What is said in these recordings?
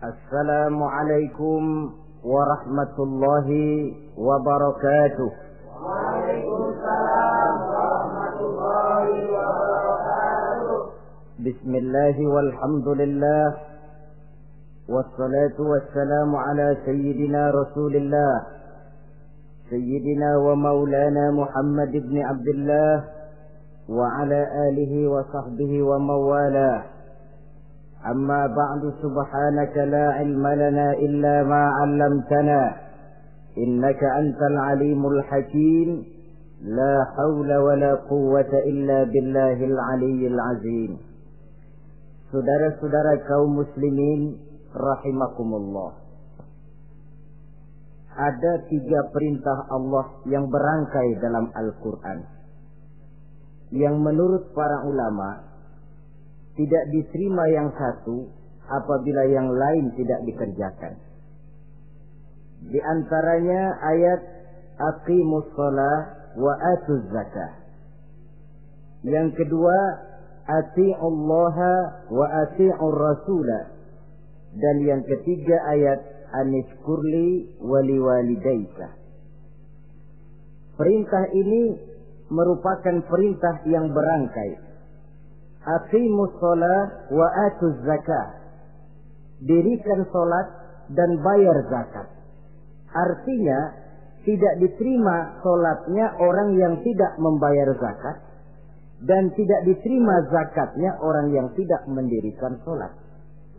Assalamualaikum warahmatullahi wabarakatuh. Waalaikumsalam warahmatullahi wabarakatuh. Bismillah walhamdulillah wassalatu wassalamu ala sayyidina Rasulillah sayyidina wa maulana Muhammad ibn Abdullah wa ala alihi wa sahbihi wa mawalah. أما بعد سبحانك لا علم لنا إلا ما علمتنا إنك أنت العليم الحكيم لا حول ولا قوة إلا بالله العلي العظيم. Saudara-saudara kaum muslimin rahimakumullah, ada 3 perintah Allah yang berangkai dalam Al-Quran yang menurut para ulama tidak diterima yang satu apabila yang lain tidak dikerjakan. Di antaranya ayat aqimus shalah wa atuz zakah. Yang kedua ati'ullaha wa ati'ur rasulah. Dan yang ketiga ayat anishkurli wali walidayka. Perintah ini merupakan perintah yang berangkai. Aqimus shalah wa atuz zakah. Dirikan salat dan bayar zakat. Artinya tidak diterima salatnya orang yang tidak membayar zakat, dan tidak diterima zakatnya orang yang tidak mendirikan salat.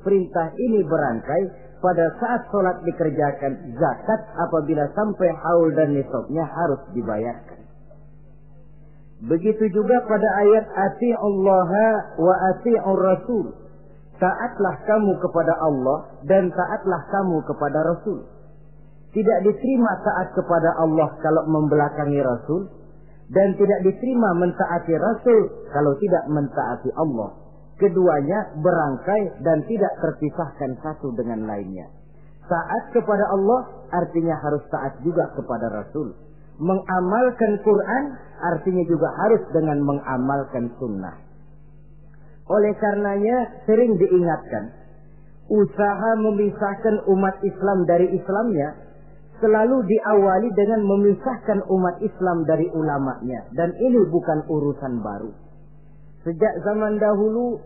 Perintah ini berangkai pada saat salat dikerjakan, zakat apabila sampai haul dan nisabnya harus dibayarkan. Begitu juga pada ayat ati'ullaha wa ati'ur rasul. Taatlah kamu kepada Allah dan taatlah kamu kepada Rasul. Tidak diterima taat kepada Allah kalau membelakangi Rasul, dan tidak diterima mentaati Rasul kalau tidak mentaati Allah. Keduanya berangkai dan tidak terpisahkan satu dengan lainnya. Taat kepada Allah artinya harus taat juga kepada Rasul. Mengamalkan Quran artinya juga harus dengan mengamalkan sunnah. Oleh karenanya sering diingatkan, usaha memisahkan umat Islam dari Islamnya selalu diawali dengan memisahkan umat Islam dari ulamanya. Dan ini bukan urusan baru. Sejak zaman dahulu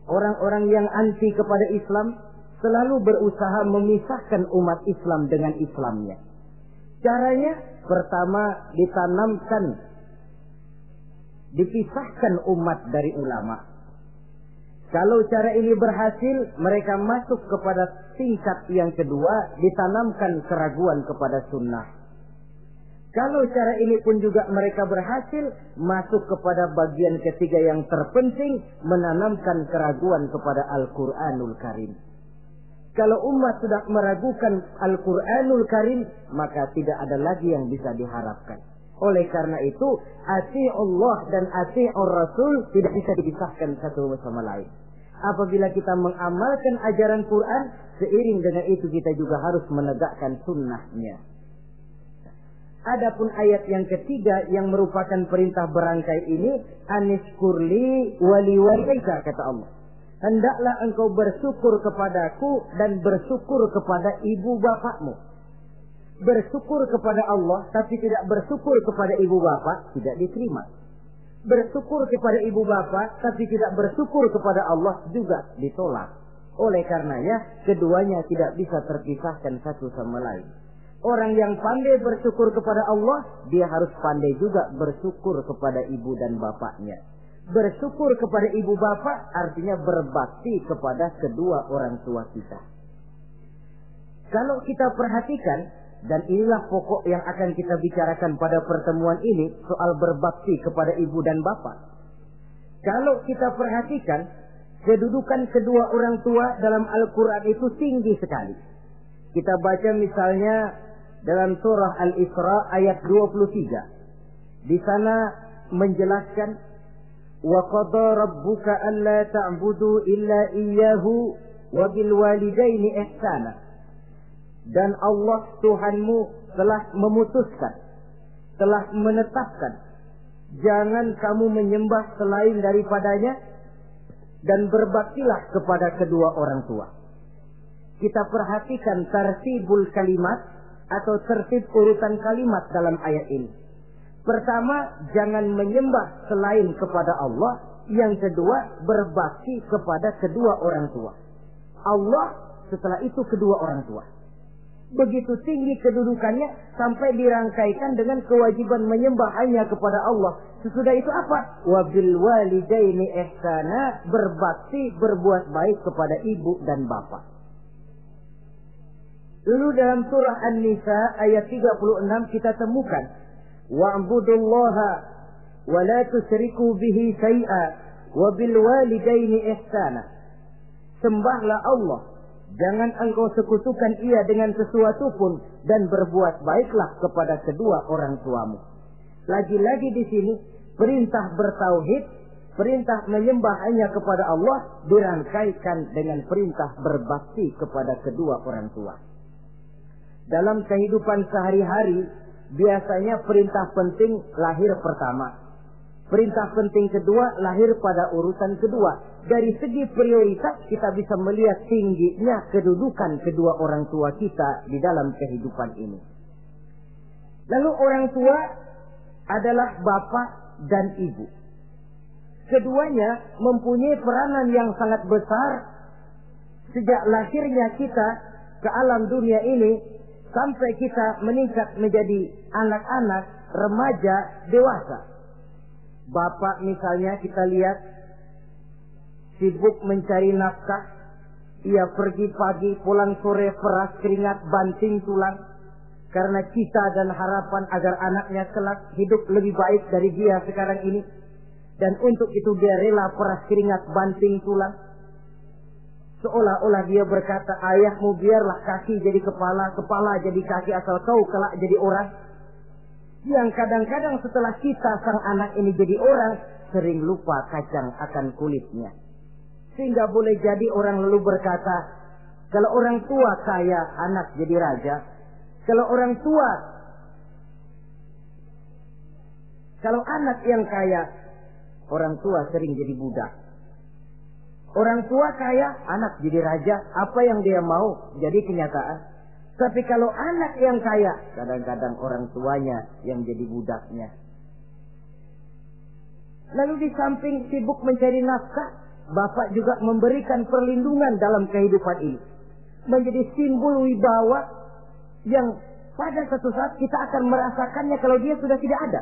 orang-orang yang anti kepada Islam selalu berusaha memisahkan umat Islam dengan Islamnya. Caranya pertama dipisahkan umat dari ulama. Kalau cara ini berhasil, mereka masuk kepada tingkat yang kedua, ditanamkan keraguan kepada sunnah. Kalau cara ini pun juga mereka berhasil, masuk kepada bagian ketiga yang terpenting, menanamkan keraguan kepada Al-Quranul Karim. Kalau umat sudah meragukan Al-Quranul Karim, maka tidak ada lagi yang bisa diharapkan. Oleh karena itu, ati'ullah dan ati'ur rasul tidak bisa dipisahkan satu sama lain. Apabila kita mengamalkan ajaran Quran, seiring dengan itu kita juga harus menegakkan sunnahnya. Adapun ayat yang ketiga yang merupakan perintah berangkai ini, anishkurli wali walidayka, kata Allah. Hendaklah engkau bersyukur kepadaku dan bersyukur kepada ibu bapakmu. Bersyukur kepada Allah tapi tidak bersyukur kepada ibu bapak tidak diterima. Bersyukur kepada ibu bapak tapi tidak bersyukur kepada Allah juga ditolak. Oleh karenanya keduanya tidak bisa terpisahkan satu sama lain. Orang yang pandai bersyukur kepada Allah, dia harus pandai juga bersyukur kepada ibu dan bapaknya. Bersyukur kepada ibu bapak artinya berbakti kepada kedua orang tua kita. Kalau kita perhatikan, dan inilah pokok yang akan kita bicarakan pada pertemuan ini, soal berbakti kepada ibu dan bapak. Kalau kita perhatikan, kedudukan kedua orang tua dalam Al-Quran itu tinggi sekali. Kita baca misalnya dalam surah Al-Isra ayat 23. Di sana menjelaskan, وَقَضَى رَبُّكَ أَلَّا تَعْبُدُوا إِلَّا إِيَّهُ وَبِالْوَالِدَيْنِ إِحْسَانًا. Dan Allah Tuhanmu telah memutuskan, telah menetapkan, jangan kamu menyembah selain daripadanya, dan berbaktilah kepada kedua orang tua. kita perhatikan tartibul kalimat atau tertib urutan kalimat dalam ayat ini. Pertama, jangan menyembah selain kepada Allah. Yang kedua, berbakti kepada kedua orang tua. Allah, setelah itu kedua orang tua. Begitu tinggi kedudukannya sampai dirangkaikan dengan kewajiban menyembah hanya kepada Allah. Sesudah itu apa? Wabil walidaini ihsana, berbakti, berbuat baik kepada ibu dan bapak. Lalu dalam surah An-Nisa ayat 36 kita temukan wa'budullaha wa la tusyriku bihi syai'a wabil walidaini ihsana. Sembahlah Allah, jangan engkau sekutukan ia dengan sesuatu pun, dan berbuat baiklah kepada kedua orang tuamu. Lagi-lagi di sini perintah bertauhid, perintah menyembah hanya kepada Allah dirangkaikan dengan perintah berbakti kepada kedua orang tua. Dalam kehidupan sehari-hari biasanya perintah penting lahir pertama, perintah penting kedua lahir pada urutan kedua. Dari segi prioritas kita bisa melihat tingginya kedudukan kedua orang tua kita di dalam kehidupan ini. Lalu orang tua adalah bapak dan ibu. Keduanya mempunyai peranan yang sangat besar sejak lahirnya kita ke alam dunia ini sampai kita meningkat menjadi anak-anak, remaja, dewasa. Bapak misalnya kita lihat sibuk mencari nafkah. Ia pergi pagi, pulang sore, peras keringat, banting tulang. Karena cita dan harapan agar anaknya kelak hidup lebih baik dari dia sekarang ini. Dan untuk itu dia rela peras keringat, banting tulang. Seolah-olah dia berkata, ayahmu biarlah kaki jadi kepala, kepala jadi kaki, asal kau kelak jadi orang. Yang kadang-kadang setelah kita sang anak ini jadi orang, sering lupa kacang akan kulitnya. Sehingga boleh jadi orang lalu berkata, kalau orang tua kaya, anak jadi raja. Kalau anak yang kaya, orang tua sering jadi budak. Orang tua kaya, anak jadi raja. Apa yang dia mau jadi kenyataan. Tapi kalau anak yang kaya, kadang-kadang orang tuanya yang jadi budaknya. Lalu di samping sibuk mencari nafkah, bapak juga memberikan perlindungan dalam kehidupan ini. Menjadi simbol wibawa yang pada satu saat kita akan merasakannya kalau dia sudah tidak ada.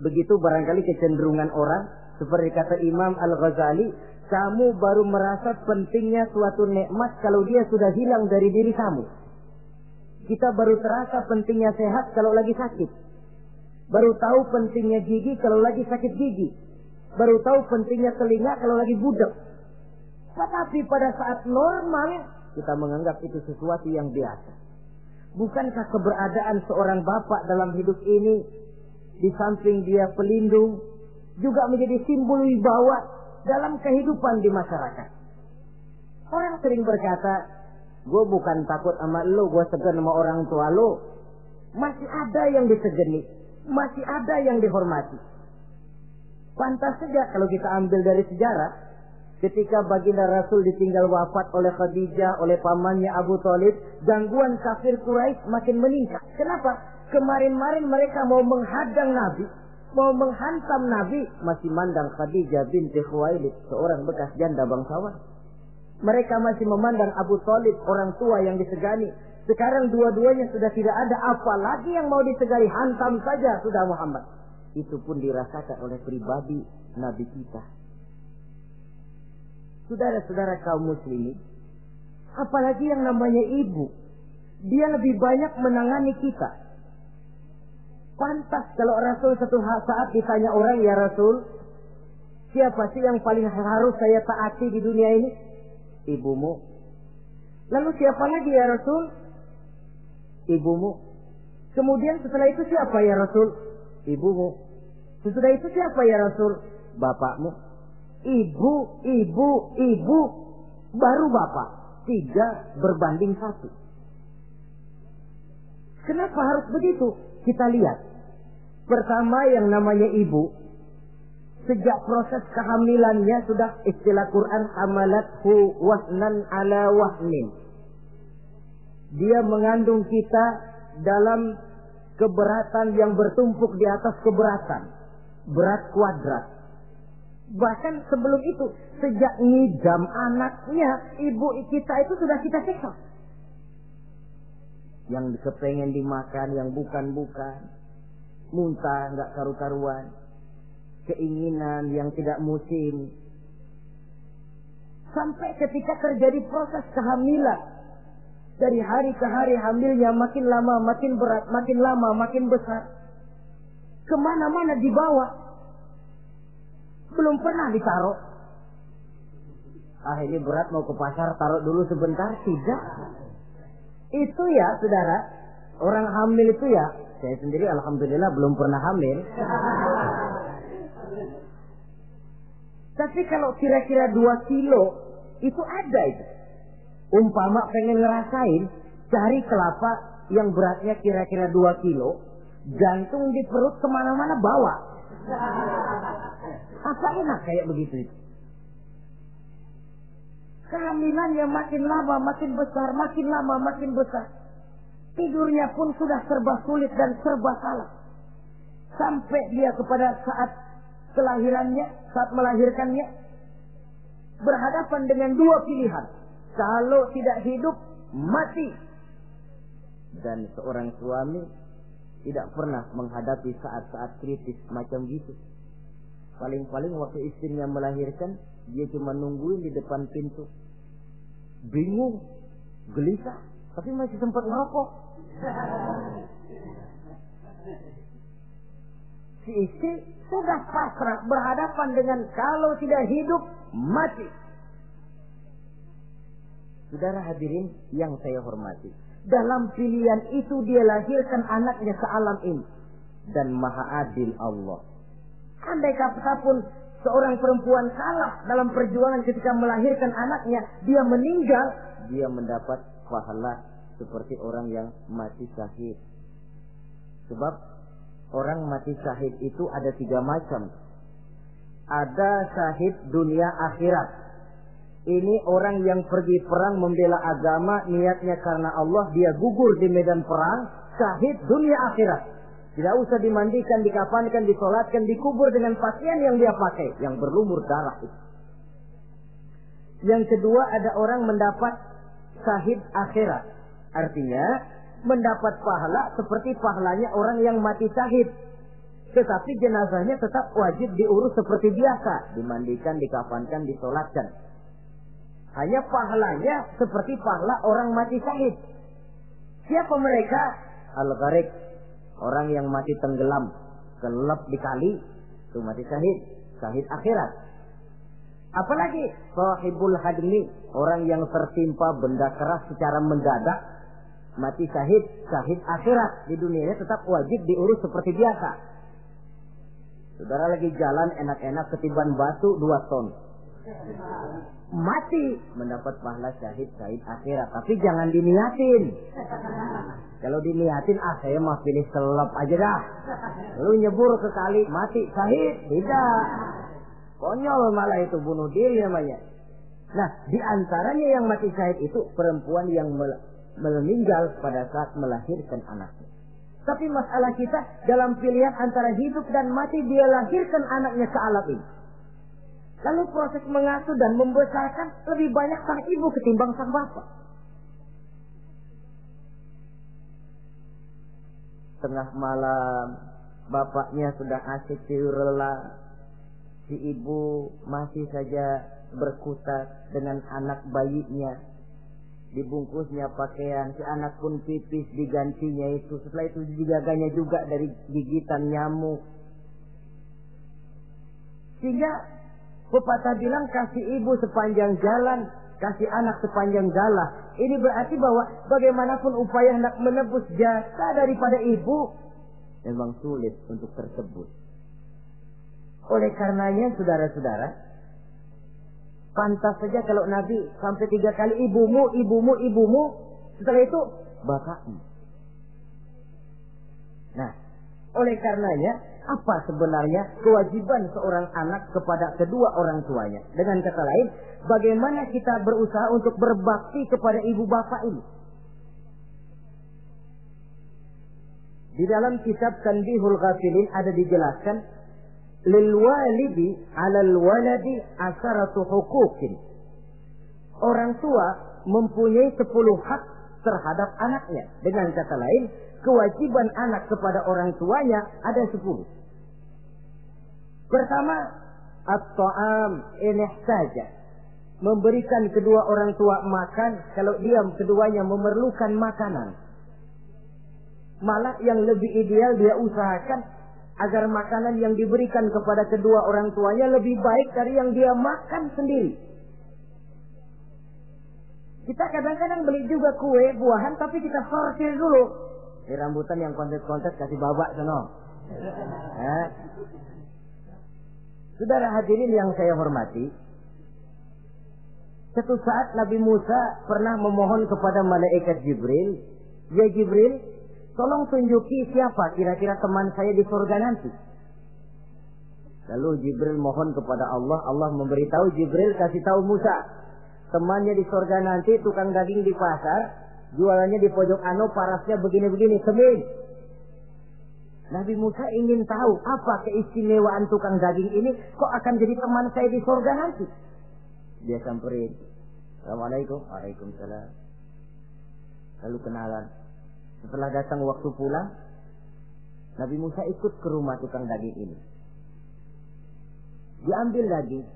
Begitu barangkali kecenderungan orang. Seperti kata Imam Al-Ghazali, kamu baru merasa pentingnya suatu nikmat kalau dia sudah hilang dari diri kamu. Kita baru terasa pentingnya sehat kalau lagi sakit. Baru tahu pentingnya gigi kalau lagi sakit gigi. Baru tahu pentingnya telinga kalau lagi budak. Tetapi pada saat normal, kita menganggap itu sesuatu yang biasa. Bukankah keberadaan seorang bapak dalam hidup ini, di samping dia pelindung, juga menjadi simbol wibawa dalam kehidupan di masyarakat. Orang sering berkata, gue bukan takut sama lo, gue segan sama orang tua lo. Masih ada yang disegani, masih ada yang dihormati. Pantas saja kalau kita ambil dari sejarah, ketika baginda Rasul ditinggal wafat oleh Khadijah, oleh pamannya Abu Thalib, gangguan kafir Quraisy makin meningkat. Kenapa? Kemarin-marin mereka mau menghadang Nabi, mau menghantam Nabi, masih mandang Khadijah binti Khuwailid, seorang bekas janda bangsawan. Mereka masih memandang Abu Thalib, orang tua yang disegani. Sekarang dua-duanya sudah tidak ada, apalagi yang mau disegani, hantam saja sudah Muhammad. Itu pun dirasakan oleh pribadi Nabi kita. Saudara-saudara kaum muslimin, apalagi yang namanya ibu, dia lebih banyak menangani kita. Pantas kalau Rasul satu saat ditanya orang, ya Rasul, siapa sih yang paling harus saya taati di dunia ini? Ibumu. Lalu siapa lagi ya Rasul? Ibumu. Kemudian setelah itu siapa ya Rasul? Ibumu. Sesudah itu siapa ya Rasul? Bapakmu. Ibu, baru bapak. 3 berbanding 1. Kenapa harus begitu? Kita lihat. Pertama yang namanya ibu, sejak proses kehamilannya sudah istilah Quran hamalathu wahnan ala wahnin. dia mengandung kita dalam keberatan yang bertumpuk di atas keberatan. Berat kuadrat. Bahkan sebelum itu, sejak ngidam anaknya, ibu kita itu sudah kita siksa. Yang kepengen dimakan, yang bukan-bukan. Muntah, nggak karu-karuan. Keinginan yang tidak musim. Sampai ketika terjadi proses kehamilan. Dari hari ke hari hamilnya makin lama, makin berat, makin lama, makin besar. Kemana-mana dibawa. Belum pernah ditaruh. Ini berat mau ke pasar, taruh dulu sebentar. Tidak. Itu ya saudara, orang hamil itu ya, saya sendiri alhamdulillah belum pernah hamil. Tapi kalau kira-kira 2 kilo, itu ada itu. Umpama pengen ngerasain, cari kelapa yang beratnya kira-kira 2 kilo, jantung di perut kemana-mana bawa. Apa enak kayak begitu itu? Kehamilannya makin lama makin besar, makin lama makin besar. Tidurnya pun sudah serba sulit dan serba salah. Sampai dia kepada saat kelahirannya, saat melahirkannya, berhadapan dengan 2 pilihan. Kalau tidak hidup, mati. Dan seorang suami tidak pernah menghadapi saat-saat kritis macam gitu. Paling-paling waktu istrinya melahirkan, dia cuma nungguin di depan pintu. Bingung, gelisah, tapi masih sempat ngerokok. Si istri sudah pasrah berhadapan dengan kalau tidak hidup, mati. Saudara hadirin yang saya hormati, dalam pilihan itu dia lahirkan anaknya ke alam ini. Dan maha adil Allah. Andai kata pun seorang perempuan kalah dalam perjuangan ketika melahirkan anaknya, dia meninggal, dia mendapat pahala seperti orang yang mati syahid. Sebab orang mati syahid itu ada 3 macam. Ada syahid dunia akhirat. Ini orang yang pergi perang membela agama, niatnya karena Allah, dia gugur di medan perang, syahid dunia akhirat. Tidak usah dimandikan, dikafankan, disolatkan, dikubur dengan pakaian yang dia pakai, yang berlumur darah itu. Yang kedua, ada orang mendapat syahid akhirat. Artinya, mendapat pahala seperti pahalanya orang yang mati syahid. Tetapi jenazahnya tetap wajib diurus seperti biasa. Dimandikan, dikafankan, disolatkan. Hanya pahalanya seperti pahala orang mati syahid. Siapa mereka? Al-Gharik. Orang yang mati tenggelam, kelelep di kali, itu mati syahid, syahid akhirat. Apalagi sahibul hadmi, orang yang tertimpa benda keras secara mendadak, mati syahid, syahid akhirat. Di dunianya tetap wajib diurus seperti biasa. Saudara lagi jalan enak-enak ketiban batu 2 ton. Mati, mendapat pahala syahid, syahid akhirat. Tapi jangan diniatin. Kalau diniatin, saya mah pilih selep aja dah. Lalu nyebur ke kali, mati, syahid. Tidak. Konyol malah itu, bunuh diri namanya. Nah, di antaranya yang mati syahid itu perempuan yang meninggal pada saat melahirkan anaknya. Tapi masalah kita dalam pilihan antara hidup dan mati, dia lahirkan anaknya ke alam ini. Lalu proses mengasuh dan membesarkan lebih banyak sang ibu ketimbang sang bapak. Tengah malam, bapaknya sudah asik tidur lelap. Si ibu masih saja berkutat dengan anak bayinya. Dibungkusnya pakaian, si anak pun pipis digantinya itu. Setelah itu dijaganya juga dari gigitan nyamuk. Sehingga pepatah bilang kasih ibu sepanjang jalan, kasih anak sepanjang galah. Ini berarti bahwa bagaimanapun upaya hendak menebus jasa daripada ibu, memang sulit untuk tersebut. Oleh karenanya saudara-saudara, pantas saja kalau Nabi sampai 3 kali ibumu, ibumu, ibumu, setelah itu bapakmu. Nah, oleh karenanya, apa sebenarnya kewajiban seorang anak kepada kedua orang tuanya? Dengan kata lain, bagaimana kita berusaha untuk berbakti kepada ibu bapak ini? Di dalam kitab Tanbihul Ghafilin ada dijelaskan, lil walidi 'alal waladi asharatu huquqin. Orang tua mempunyai 10 hak terhadap anaknya. Dengan kata lain, kewajiban anak kepada orang tuanya ada 10. Pertama, at-ta'am in ihtaja. Memberikan kedua orang tua makan kalau dia keduanya memerlukan makanan. Malah yang lebih ideal dia usahakan agar makanan yang diberikan kepada kedua orang tuanya lebih baik dari yang dia makan sendiri. Kita kadang-kadang beli juga kue, buahan, tapi kita sortir dulu. Di rambutan yang kontes-kontes kasih babak sono. Saudara hadirin yang saya hormati, suatu saat Nabi Musa pernah memohon kepada malaikat Jibril, "Ya Jibril, tolong tunjuki siapa kira-kira teman saya di surga nanti." Lalu Jibril mohon kepada Allah, Allah memberitahu Jibril kasih tahu Musa, temannya di surga nanti tukang daging di pasar, jualannya di pojok anu, parasnya begini-begini, semin. Nabi Musa ingin tahu apa keistimewaan tukang daging ini, kok akan jadi teman saya di surga nanti. Dia samperin, "Assalamualaikum." "Waalaikumsalam." Lalu kenalan. Setelah datang waktu pulang, Nabi Musa ikut ke rumah tukang daging ini. Diambil daging,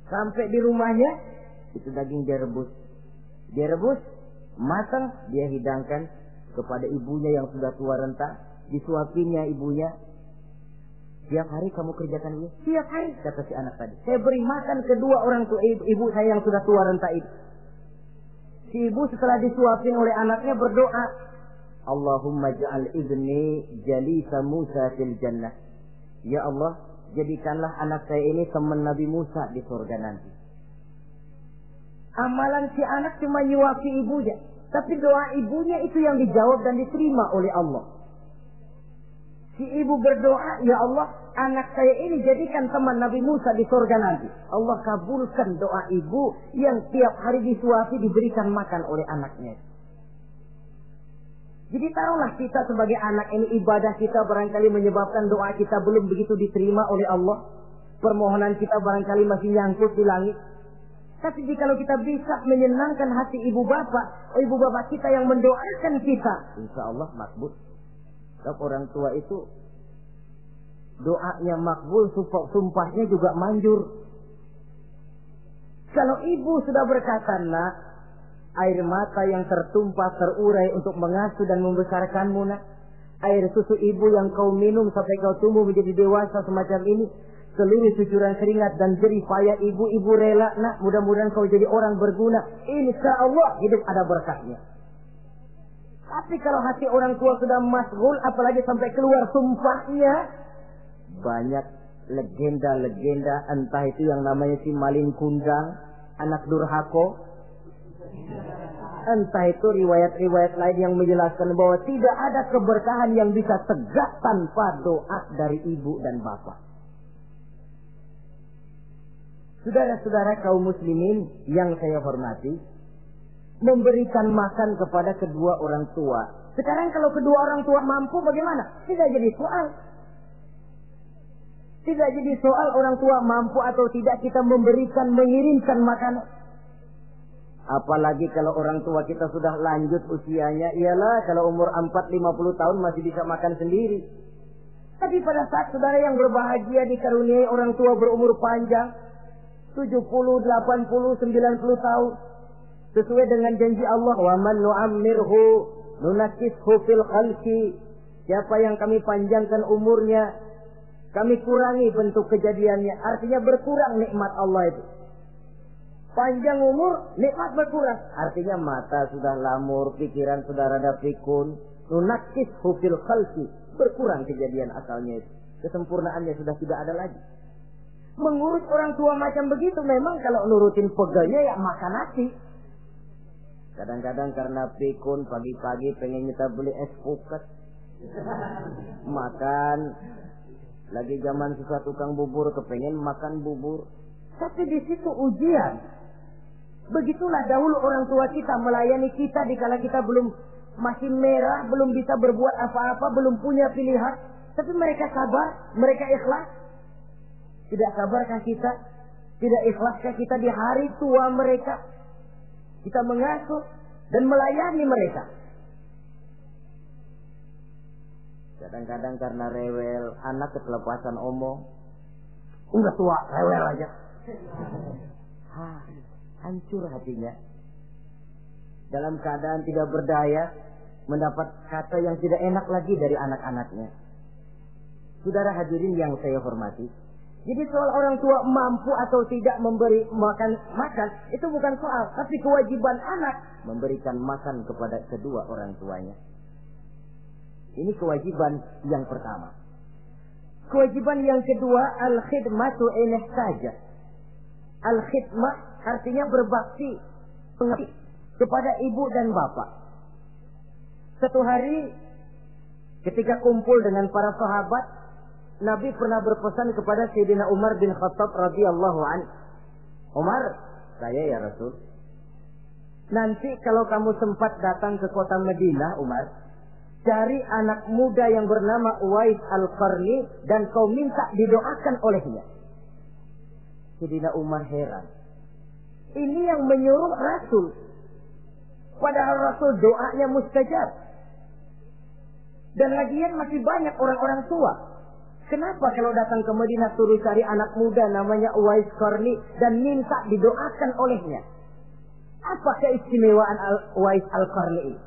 sampai di rumahnya, itu daging dia rebus. Dia rebus, matang, dia hidangkan kepada ibunya yang sudah tua renta. Disuapinya ibunya. "Tiap hari kamu kerjakan ini?" "Tiap hari," kata si anak tadi. "Saya beri makan kedua orang tua ibu saya yang sudah tua renta itu." Si ibu setelah disuapin oleh anaknya berdoa, "Allahumma ja'al ibni jalisa Musa fil jannah." Ya Allah, jadikanlah anak saya ini teman Nabi Musa di surga nanti. Amalan si anak cuma nyuapi ibunya, tapi doa ibunya itu yang dijawab dan diterima oleh Allah. Si ibu berdoa, "Ya Allah, anak saya ini jadikan teman Nabi Musa di surga nanti." Allah kabulkan doa ibu yang tiap hari disuapi diberikan makan oleh anaknya. Jadi taruhlah kita sebagai anak ini, ibadah kita barangkali menyebabkan doa kita belum begitu diterima oleh Allah. Permohonan kita barangkali masih nyangkut di langit. Tapi jikalau kita bisa menyenangkan hati ibu bapak kita yang mendoakan kita, insya Allah makbul. Sebab orang tua itu doanya makbul, sumpahnya juga manjur. Kalau ibu sudah berkata, "Nak, air mata yang tertumpah terurai untuk mengasuh dan membesarkanmu, nak. Air susu ibu yang kau minum sampai kau tumbuh menjadi dewasa semacam ini, seluruh cucuran keringat dan jerih payah ibu rela, nak. Mudah-mudahan kau jadi orang berguna. Insya Allah hidup ada berkahnya." Tapi kalau hati orang tua sudah masghul, apalagi sampai keluar sumpahnya, banyak legenda-legenda, entah itu yang namanya si Malin Kundang, anak durhako, entah itu riwayat-riwayat lain yang menjelaskan bahwa tidak ada keberkahan yang bisa tegak tanpa doa dari ibu dan bapak. Saudara-saudara kaum muslimin yang saya hormati, memberikan makan kepada kedua orang tua. Sekarang kalau kedua orang tua mampu bagaimana? Tidak jadi soal. Tidak jadi soal orang tua mampu atau tidak kita memberikan, mengirimkan makanan. Apalagi kalau orang tua kita sudah lanjut usianya. Iyalah kalau umur 40-50 tahun masih bisa makan sendiri. Tapi pada saat saudara yang berbahagia dikaruniai orang tua berumur panjang, 70, 80, 90 tahun. Sesuai dengan janji Allah, "Wa man nu'ammirhu nunakkishu fil khalqi." Siapa yang kami panjangkan umurnya, kami kurangi bentuk kejadiannya. Artinya berkurang nikmat Allah itu. Panjang umur, nikmat berkurang. Artinya mata sudah lamur, pikiran sudah rada pikun. Nunakkishu fil khalqi. Berkurang kejadian asalnya itu. Kesempurnaannya sudah tidak ada lagi. Mengurus orang tua macam begitu memang kalau nurutin pegelnya ya makan nasi. Kadang-kadang karena pikun pagi-pagi pengen kita beli es puket. Makan. Lagi zaman susah tukang bubur kepengen makan bubur. Tapi di situ ujian. Begitulah dahulu orang tua kita melayani kita dikala kita belum masih merah, belum bisa berbuat apa-apa, belum punya pilihan. Tapi mereka sabar, mereka ikhlas. Tidak sabarkah kita? Tidak ikhlaskah kita di hari tua mereka? Kita mengasuh dan melayani mereka. Kadang-kadang karena rewel, anak ketelepasan omong. Udah tua, rewel aja. Hancur hatinya. Dalam keadaan tidak berdaya, mendapat kata yang tidak enak lagi dari anak-anaknya. Saudara hadirin yang saya hormati, jadi soal orang tua mampu atau tidak memberi makan, itu bukan soal, tapi kewajiban anak memberikan makan kepada kedua orang tuanya. Ini kewajiban yang pertama. Kewajiban yang kedua, al-khidmatu in ihtaja. Al-khidmah artinya berbakti kepada ibu dan bapak. Satu hari ketika kumpul dengan para sahabat, Nabi pernah berpesan kepada Sayyidina Umar bin Khattab radhiyallahu anhu. Umar, saya ya Rasul. Nanti kalau kamu sempat datang ke kota Madinah, Umar, cari anak muda yang bernama Uwais Al-Qarni dan kau minta didoakan olehnya. Sayyidina Umar heran. Ini yang menyuruh Rasul. Padahal Rasul doanya mustajab. Dan lagian masih banyak orang-orang tua. Kenapa kalau datang ke Madinah suruh cari anak muda namanya Uwais Qarni dan minta didoakan olehnya? Apa keistimewaan Uwais Al-Qarni ini?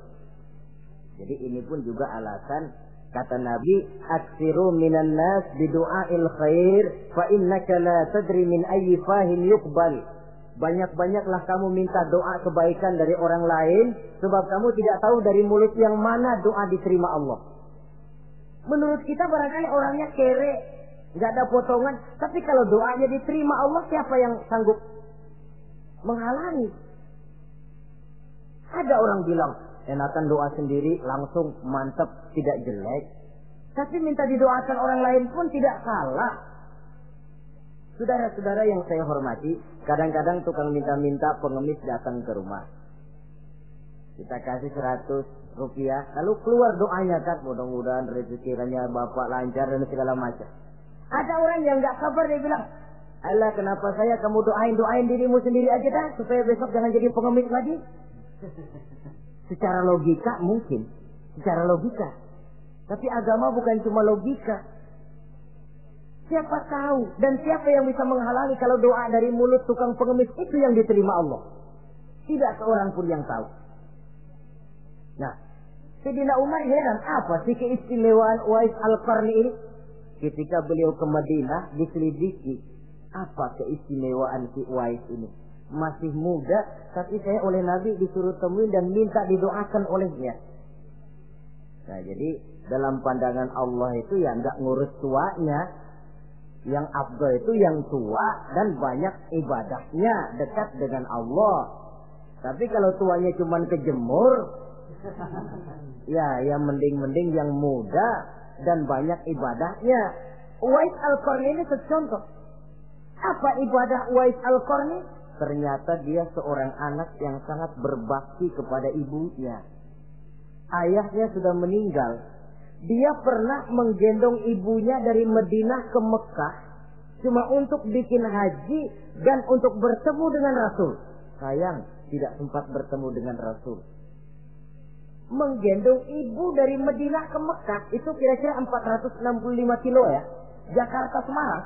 Jadi ini pun juga alasan kata Nabi, aksiru minan nas bidu'ail khair fa innaka la tadri min ayyi fahin yuqbal. Banyak-banyaklah kamu minta doa kebaikan dari orang lain, sebab kamu tidak tahu dari mulut yang mana doa diterima Allah. Menurut kita barangkali orangnya kere, nggak ada potongan, tapi kalau doanya diterima Allah, siapa yang sanggup menghalangi? Ada orang bilang, enakan doa sendiri langsung mantap, tidak jelek. Tapi minta didoakan orang lain pun tidak salah. Saudara-saudara yang saya hormati, kadang-kadang tukang minta-minta pengemis datang ke rumah. Kita kasih 100 rupiah, lalu keluar doanya kan, mudah-mudahan rezekinya bapak lancar dan segala macam. Ada orang yang nggak sabar, dia bilang, Allah kenapa saya kamu doain dirimu sendiri aja dah, supaya besok jangan jadi pengemis lagi. Secara logika mungkin, secara logika. Tapi agama bukan cuma logika. Siapa tahu dan siapa yang bisa menghalangi kalau doa dari mulut tukang pengemis itu yang diterima Allah? Tidak seorang pun yang tahu. Nah, Sayyidina Umar heran, apa sih keistimewaan Uwais Al-Qarni ini? Ketika beliau ke Madinah diselidiki, apa keistimewaan si Uwais ini? Masih muda, tapi saya oleh Nabi disuruh temuin dan minta didoakan olehnya. Nah, jadi dalam pandangan Allah itu ya nggak ngurus tuanya. Yang afdal itu yang tua dan banyak ibadahnya, dekat dengan Allah. Tapi kalau tuanya cuma kejemur, ya mending-mending yang muda dan banyak ibadahnya. Uwais Al-Qarni ini contoh. Apa ibadah Uwais Al-Qarni? Ternyata dia seorang anak yang sangat berbakti kepada ibunya. Ayahnya sudah meninggal. Dia pernah menggendong ibunya dari Madinah ke Mekah cuma untuk bikin haji dan untuk bertemu dengan Rasul. Sayang, tidak sempat bertemu dengan Rasul. Menggendong ibu dari Madinah ke Mekah itu kira-kira 465 kilo ya. Jakarta Semarang.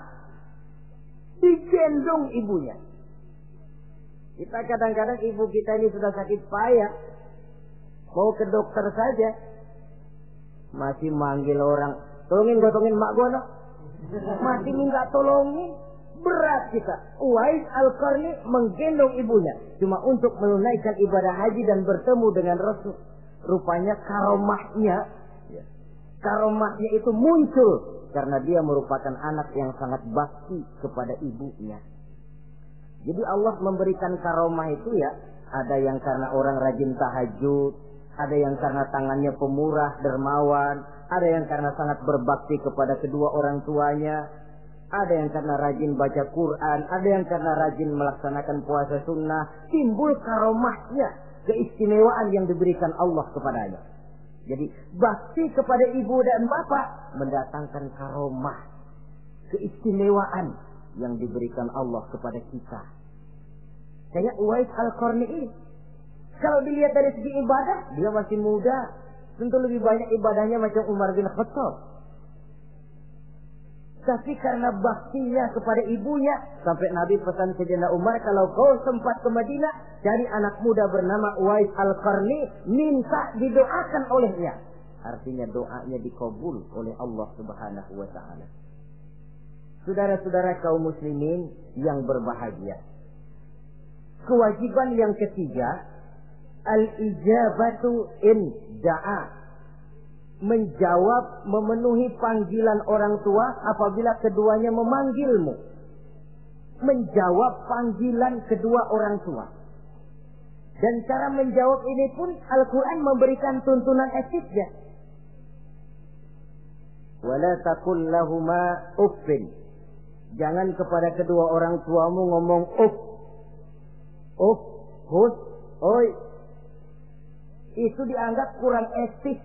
Digendong ibunya. Kita kadang-kadang ibu kita ini sudah sakit payah. Mau ke dokter saja. Masih manggil orang, tolongin gotongin mak gono. Masih minta tolongin. Berat kita. Uwais Al-Qarni menggendong ibunya cuma untuk menunaikan ibadah haji dan bertemu dengan Rasul. Rupanya karomahnya itu muncul karena dia merupakan anak yang sangat bakti kepada ibunya. Jadi Allah memberikan karomah itu ya, ada yang karena orang rajin tahajud, ada yang karena tangannya pemurah, dermawan, ada yang karena sangat berbakti kepada kedua orang tuanya, ada yang karena rajin baca Quran, ada yang karena rajin melaksanakan puasa sunnah. Timbul karomahnya, keistimewaan yang diberikan Allah kepadanya. Jadi bakti kepada ibu dan bapak mendatangkan karomah, keistimewaan yang diberikan Allah kepada kita. Kayak Uwais Al-Qarni ini. Kalau dilihat dari segi ibadah, dia masih muda. Tentu lebih banyak ibadahnya macam Umar bin Khattab. Tapi karena baktinya kepada ibunya, sampai Nabi pesan Sayyidina Umar, kalau kau sempat ke Madinah, cari anak muda bernama Uwais Al-Qarni, minta didoakan olehnya. Artinya doanya dikabul oleh Allah Subhanahu wa ta'ala. Saudara-saudara kaum muslimin yang berbahagia. Kewajiban yang ketiga, al-ijabatu in da'a. Menjawab, memenuhi panggilan orang tua apabila keduanya memanggilmu. Menjawab panggilan kedua orang tua. Dan cara menjawab ini pun Al-Quran memberikan tuntunan etiknya. Wala taqul lahuma uffin. Jangan kepada kedua orang tuamu ngomong uff. Uff, hus, oi. Itu dianggap kurang etis.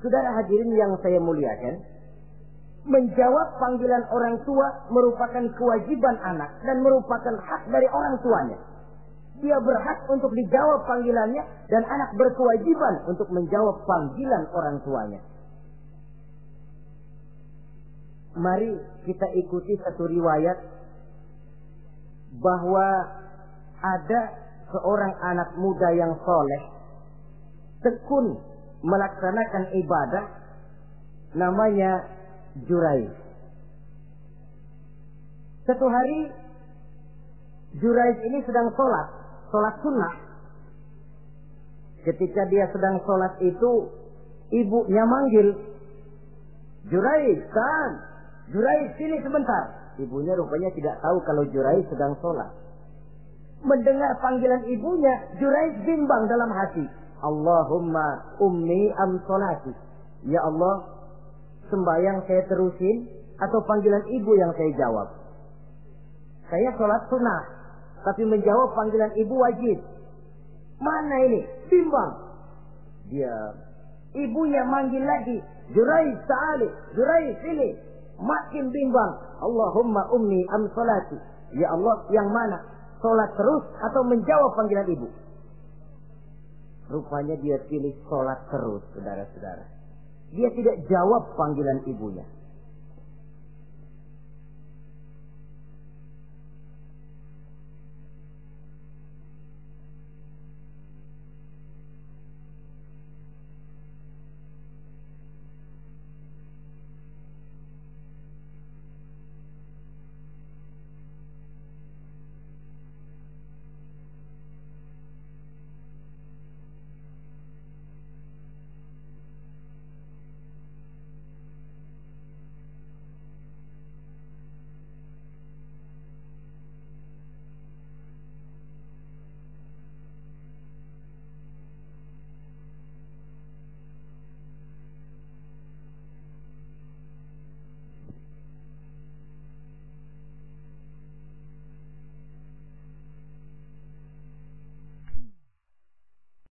Saudara hadirin yang saya muliakan, menjawab panggilan orang tua merupakan kewajiban anak dan merupakan hak dari orang tuanya. Dia berhak untuk dijawab panggilannya dan anak berkewajiban untuk menjawab panggilan orang tuanya. Mari kita ikuti satu riwayat bahwa ada seorang anak muda yang soleh, tekun melaksanakan ibadah, namanya Jurayj. Satu hari Jurayj ini sedang sholat sunnah. Ketika dia sedang sholat itu, ibunya manggil, Jurayj, kan? Jurayj, sini sebentar. Ibunya rupanya tidak tahu kalau Jurayj sedang sholat. Mendengar panggilan ibunya, Jurayj bimbang dalam hati. Allahumma ummi am sholati. Ya Allah, sembahyang saya terusin atau panggilan ibu yang saya jawab? Saya sholat sunnah, tapi menjawab panggilan ibu wajib. Mana ini? Bimbang. Dia, ibunya manggil lagi, Jurayj ta'ali, Jurayj sini. Makin bimbang. Allahumma ummi am sholati. Ya Allah, yang mana? Sholat terus atau menjawab panggilan ibu? Rupanya dia pilih sholat terus, saudara-saudara. Dia tidak jawab panggilan ibunya.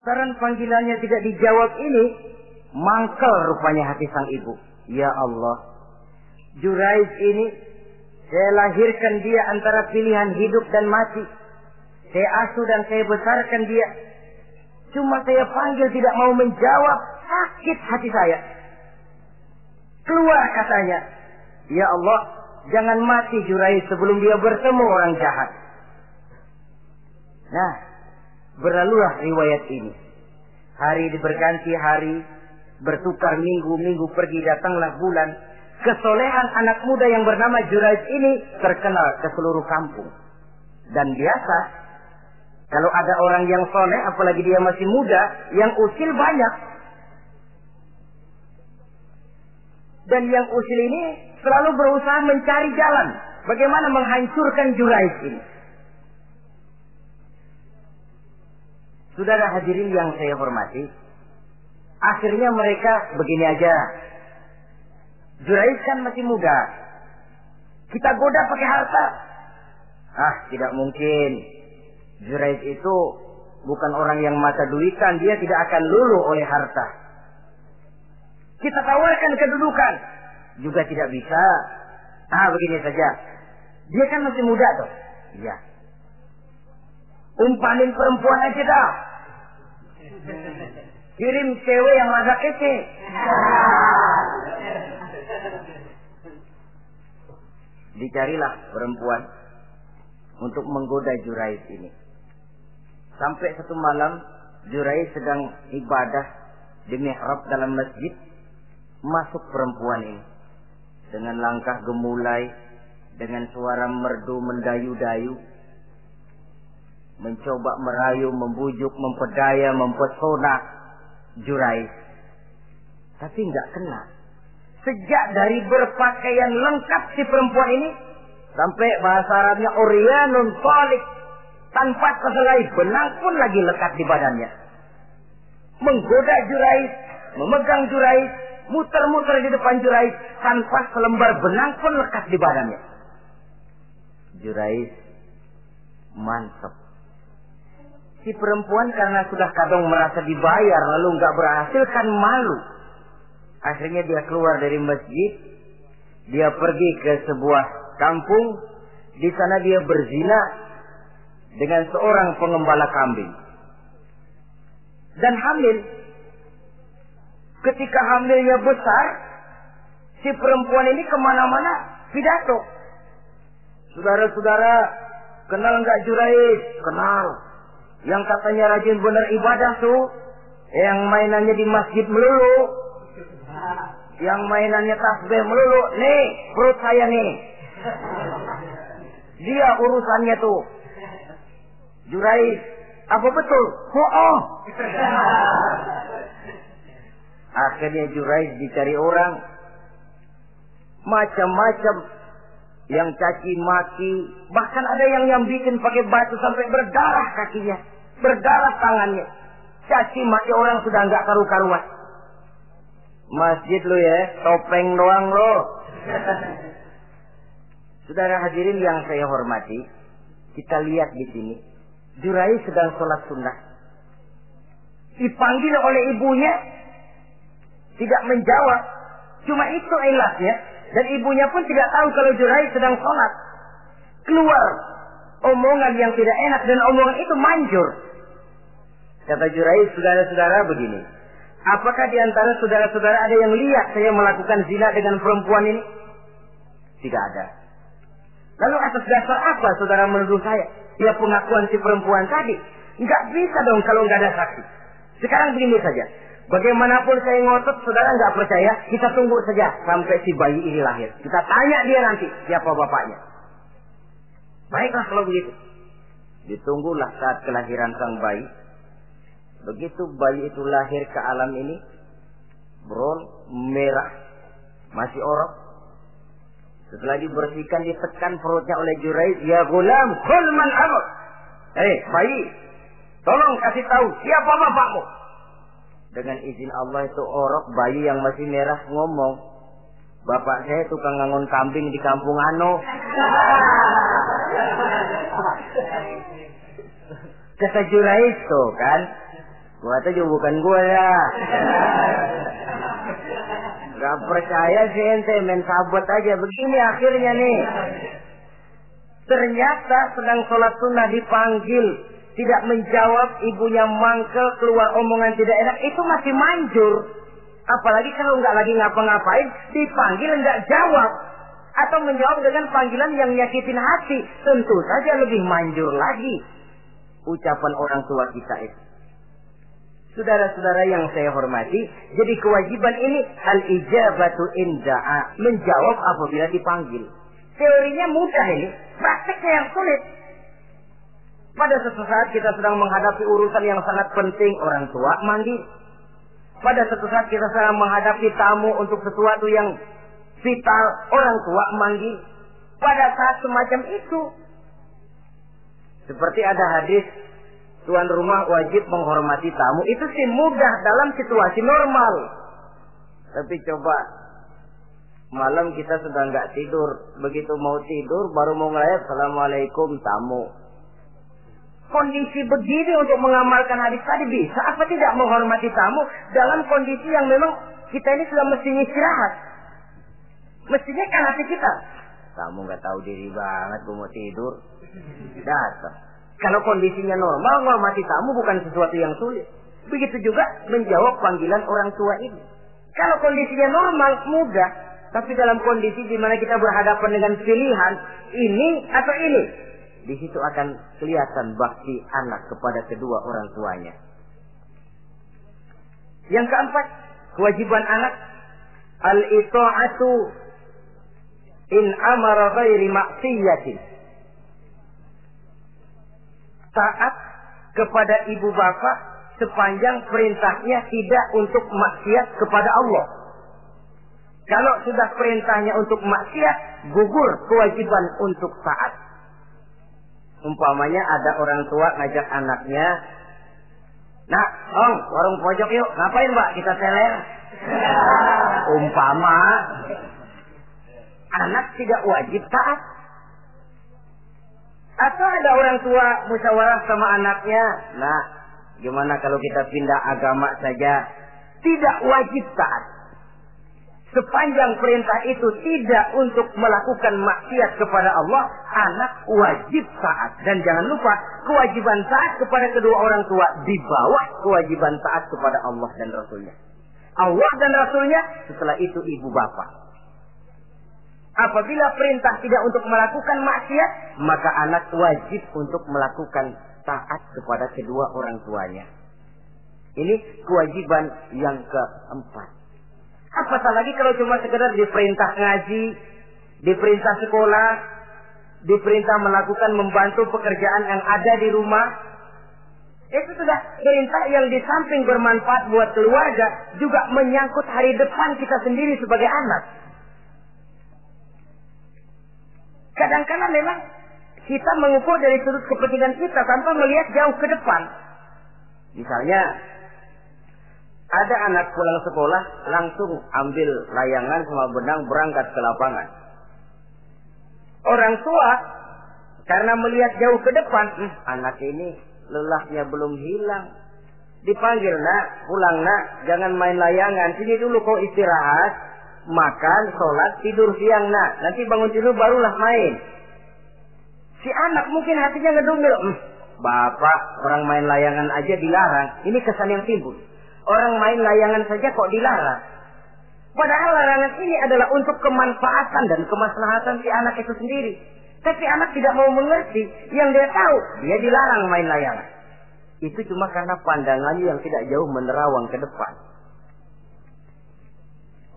Karena panggilannya tidak dijawab ini, mangkel rupanya hati sang ibu. Ya Allah, Jurayj ini, saya lahirkan dia antara pilihan hidup dan mati. Saya asuh dan saya besarkan dia. Cuma saya panggil tidak mau menjawab, sakit hati saya. Keluar katanya, ya Allah, jangan mati Jurayj sebelum dia bertemu orang jahat. Nah, berlalulah riwayat ini. Hari berganti hari, bertukar minggu pergi datanglah bulan. Kesolehan anak muda yang bernama Jurayj ini terkenal ke seluruh kampung. Dan biasa, kalau ada orang yang soleh, apalagi dia masih muda, yang usil banyak. Dan yang usil ini selalu berusaha mencari jalan bagaimana menghancurkan Jurayj ini. Saudara hadirin yang saya hormati, akhirnya mereka begini aja. Jurayj kan masih muda, kita goda pakai harta. Ah, tidak mungkin. Jurayj itu bukan orang yang mata duitan, dia tidak akan luluh oleh harta. Kita tawarkan kedudukan, juga tidak bisa. Begini saja. Dia kan masih muda tuh. Iya. Umpanin perempuan aja dah. Kirim cewek yang agak kece. Dicarilah perempuan untuk menggoda Jurais ini. Sampai satu malam Jurais sedang ibadah di mihrab dalam masjid. Masuk perempuan ini dengan langkah gemulai, dengan suara merdu mendayu-dayu, mencoba merayu, membujuk, memperdaya, mempesona Jurais. Tapi enggak kena. Sejak dari berpakaian lengkap si perempuan ini, sampai bahasa Arabnya uryanun thalik, tanpa kehelai benang pun lagi lekat di badannya. Menggoda Jurais, memegang Jurais, muter-muter di depan Jurais, tanpa selembar benang pun lekat di badannya. Jurais mantap. Si perempuan karena sudah kadang merasa dibayar lalu nggak berhasil kan malu. Akhirnya dia keluar dari masjid, dia pergi ke sebuah kampung, di sana dia berzina dengan seorang pengembala kambing. Dan hamil. Ketika hamilnya besar, si perempuan ini kemana-mana pidato. Saudara-saudara, kenal nggak Jurais? Kenal. Yang katanya rajin benar ibadah tuh, yang mainannya di masjid melulu, yang mainannya tasbih melulu. Nih, perut saya nih. Dia urusannya tuh. Jurais, apa betul? Oh. Akhirnya Jurais dicari orang, macam-macam, yang caci maki, bahkan ada yang bikin pakai batu sampai berdarah kakinya, berdarah tangannya. Caci maki orang sudah nggak karu-karuan. Masjid lu ya, topeng doang lo. Saudara hadirin yang saya hormati, kita lihat di sini, Jurais sedang sholat sunnah, dipanggil oleh ibunya, tidak menjawab. Cuma itu ilasnya. Dan ibunya pun tidak tahu kalau Jurais sedang sholat. Keluar omongan yang tidak enak, dan omongan itu manjur. Kata Jurais, saudara-saudara begini, apakah di antara saudara-saudara ada yang lihat saya melakukan zina dengan perempuan ini? Tidak ada. Lalu atas dasar apa saudara menuduh saya? Ya pengakuan si perempuan tadi. Nggak bisa dong kalau nggak ada saksi. Sekarang begini saja. Bagaimanapun saya ngotot, saudara nggak percaya, kita tunggu saja sampai si bayi ini lahir. Kita tanya dia nanti siapa bapaknya. Baiklah kalau begitu. Ditunggulah saat kelahiran sang bayi. Begitu bayi itu lahir ke alam ini, bron merah, masih orok. Setelah dibersihkan, ditekan perutnya oleh Jurais. Ya gulam, kul man abuk. Bayi, tolong kasih tahu siapa bapakmu. Dengan izin Allah itu orok, bayi yang masih merah ngomong, bapak saya tukang ngangon kambing di kampung Ano. Kata Jurais tuh kan, gua tuh juga bukan gua ya. Gak percaya sih ente, main sabot aja. Begini akhirnya nih, ternyata sedang sholat sunnah dipanggil, tidak menjawab, ibunya mangkel, keluar omongan tidak enak, itu masih manjur. Apalagi kalau nggak lagi ngapa-ngapain, dipanggil nggak jawab, atau menjawab dengan panggilan yang nyakitin hati, tentu saja lebih manjur lagi ucapan orang tua kita itu. Saudara-saudara yang saya hormati, jadi kewajiban ini al-ijabatu inda'a, menjawab apabila dipanggil. Teorinya mudah ini, prakteknya yang sulit. Pada suatu saat kita sedang menghadapi urusan yang sangat penting, orang tua manggil. Pada suatu saat kita sedang menghadapi tamu untuk sesuatu yang vital, orang tua manggil. Pada saat semacam itu, seperti ada hadis, tuan rumah wajib menghormati tamu. Itu sih mudah dalam situasi normal. Tapi coba malam kita sudah nggak tidur, begitu mau tidur baru mau ngeliat assalamualaikum tamu. kondisi begini untuk mengamalkan hadis tadi bisa apa tidak menghormati tamu dalam kondisi yang memang kita ini sudah mestinya istirahat. Mestinya kan hati kita. Kamu nggak tahu diri banget, gue mau tidur. Datang. Kalau kondisinya normal, menghormati tamu bukan sesuatu yang sulit. Begitu juga menjawab panggilan orang tua ini. Kalau kondisinya normal, mudah. Tapi dalam kondisi di mana kita berhadapan dengan pilihan ini atau ini, di situ akan kelihatan bakti anak kepada kedua orang tuanya. Yang keempat, kewajiban anak al-ita'atu in amara ghairi maksiyatin. Taat kepada ibu bapak sepanjang perintahnya tidak untuk maksiat kepada Allah. Kalau sudah perintahnya untuk maksiat, gugur kewajiban untuk taat. Umpamanya ada orang tua ngajak anaknya, "Nak, Om, warung pojok yuk." "Ngapain, Mbak?" "Kita teler." Umpama anak tidak wajib taat. Atau ada orang tua musyawarah sama anaknya, "Nah, gimana kalau kita pindah agama saja?" Tidak wajib taat. Sepanjang perintah itu tidak untuk melakukan maksiat kepada Allah, anak wajib taat. Dan jangan lupa, kewajiban taat kepada kedua orang tua di bawah kewajiban taat kepada Allah dan Rasulnya. Allah dan Rasulnya, setelah itu ibu bapak. Apabila perintah tidak untuk melakukan maksiat, maka anak wajib untuk melakukan taat kepada kedua orang tuanya. Ini kewajiban yang keempat. Apatah lagi kalau cuma sekedar diperintah ngaji, diperintah sekolah, diperintah melakukan membantu pekerjaan yang ada di rumah. Itu sudah perintah yang di samping bermanfaat buat keluarga, juga menyangkut hari depan kita sendiri sebagai anak. Kadang-kadang memang kita mengukur dari sudut kepentingan kita tanpa melihat jauh ke depan. Misalnya, ada anak pulang sekolah, langsung ambil layangan sama benang berangkat ke lapangan. Orang tua, karena melihat jauh ke depan, anak ini lelahnya belum hilang. Dipanggil, "Nak, pulang nak, jangan main layangan. Sini dulu kau istirahat, makan, sholat, tidur siang nak. Nanti bangun tidur barulah main." Si anak mungkin hatinya ngedumil, "Bapak, orang main layangan aja dilarang." Ini kesan yang timbul. Orang main layangan saja kok dilarang. Padahal larangan ini adalah untuk kemanfaatan dan kemaslahatan si anak itu sendiri. Tapi anak tidak mau mengerti. Yang dia tahu, dia dilarang main layangan. Itu cuma karena pandangannya yang tidak jauh menerawang ke depan.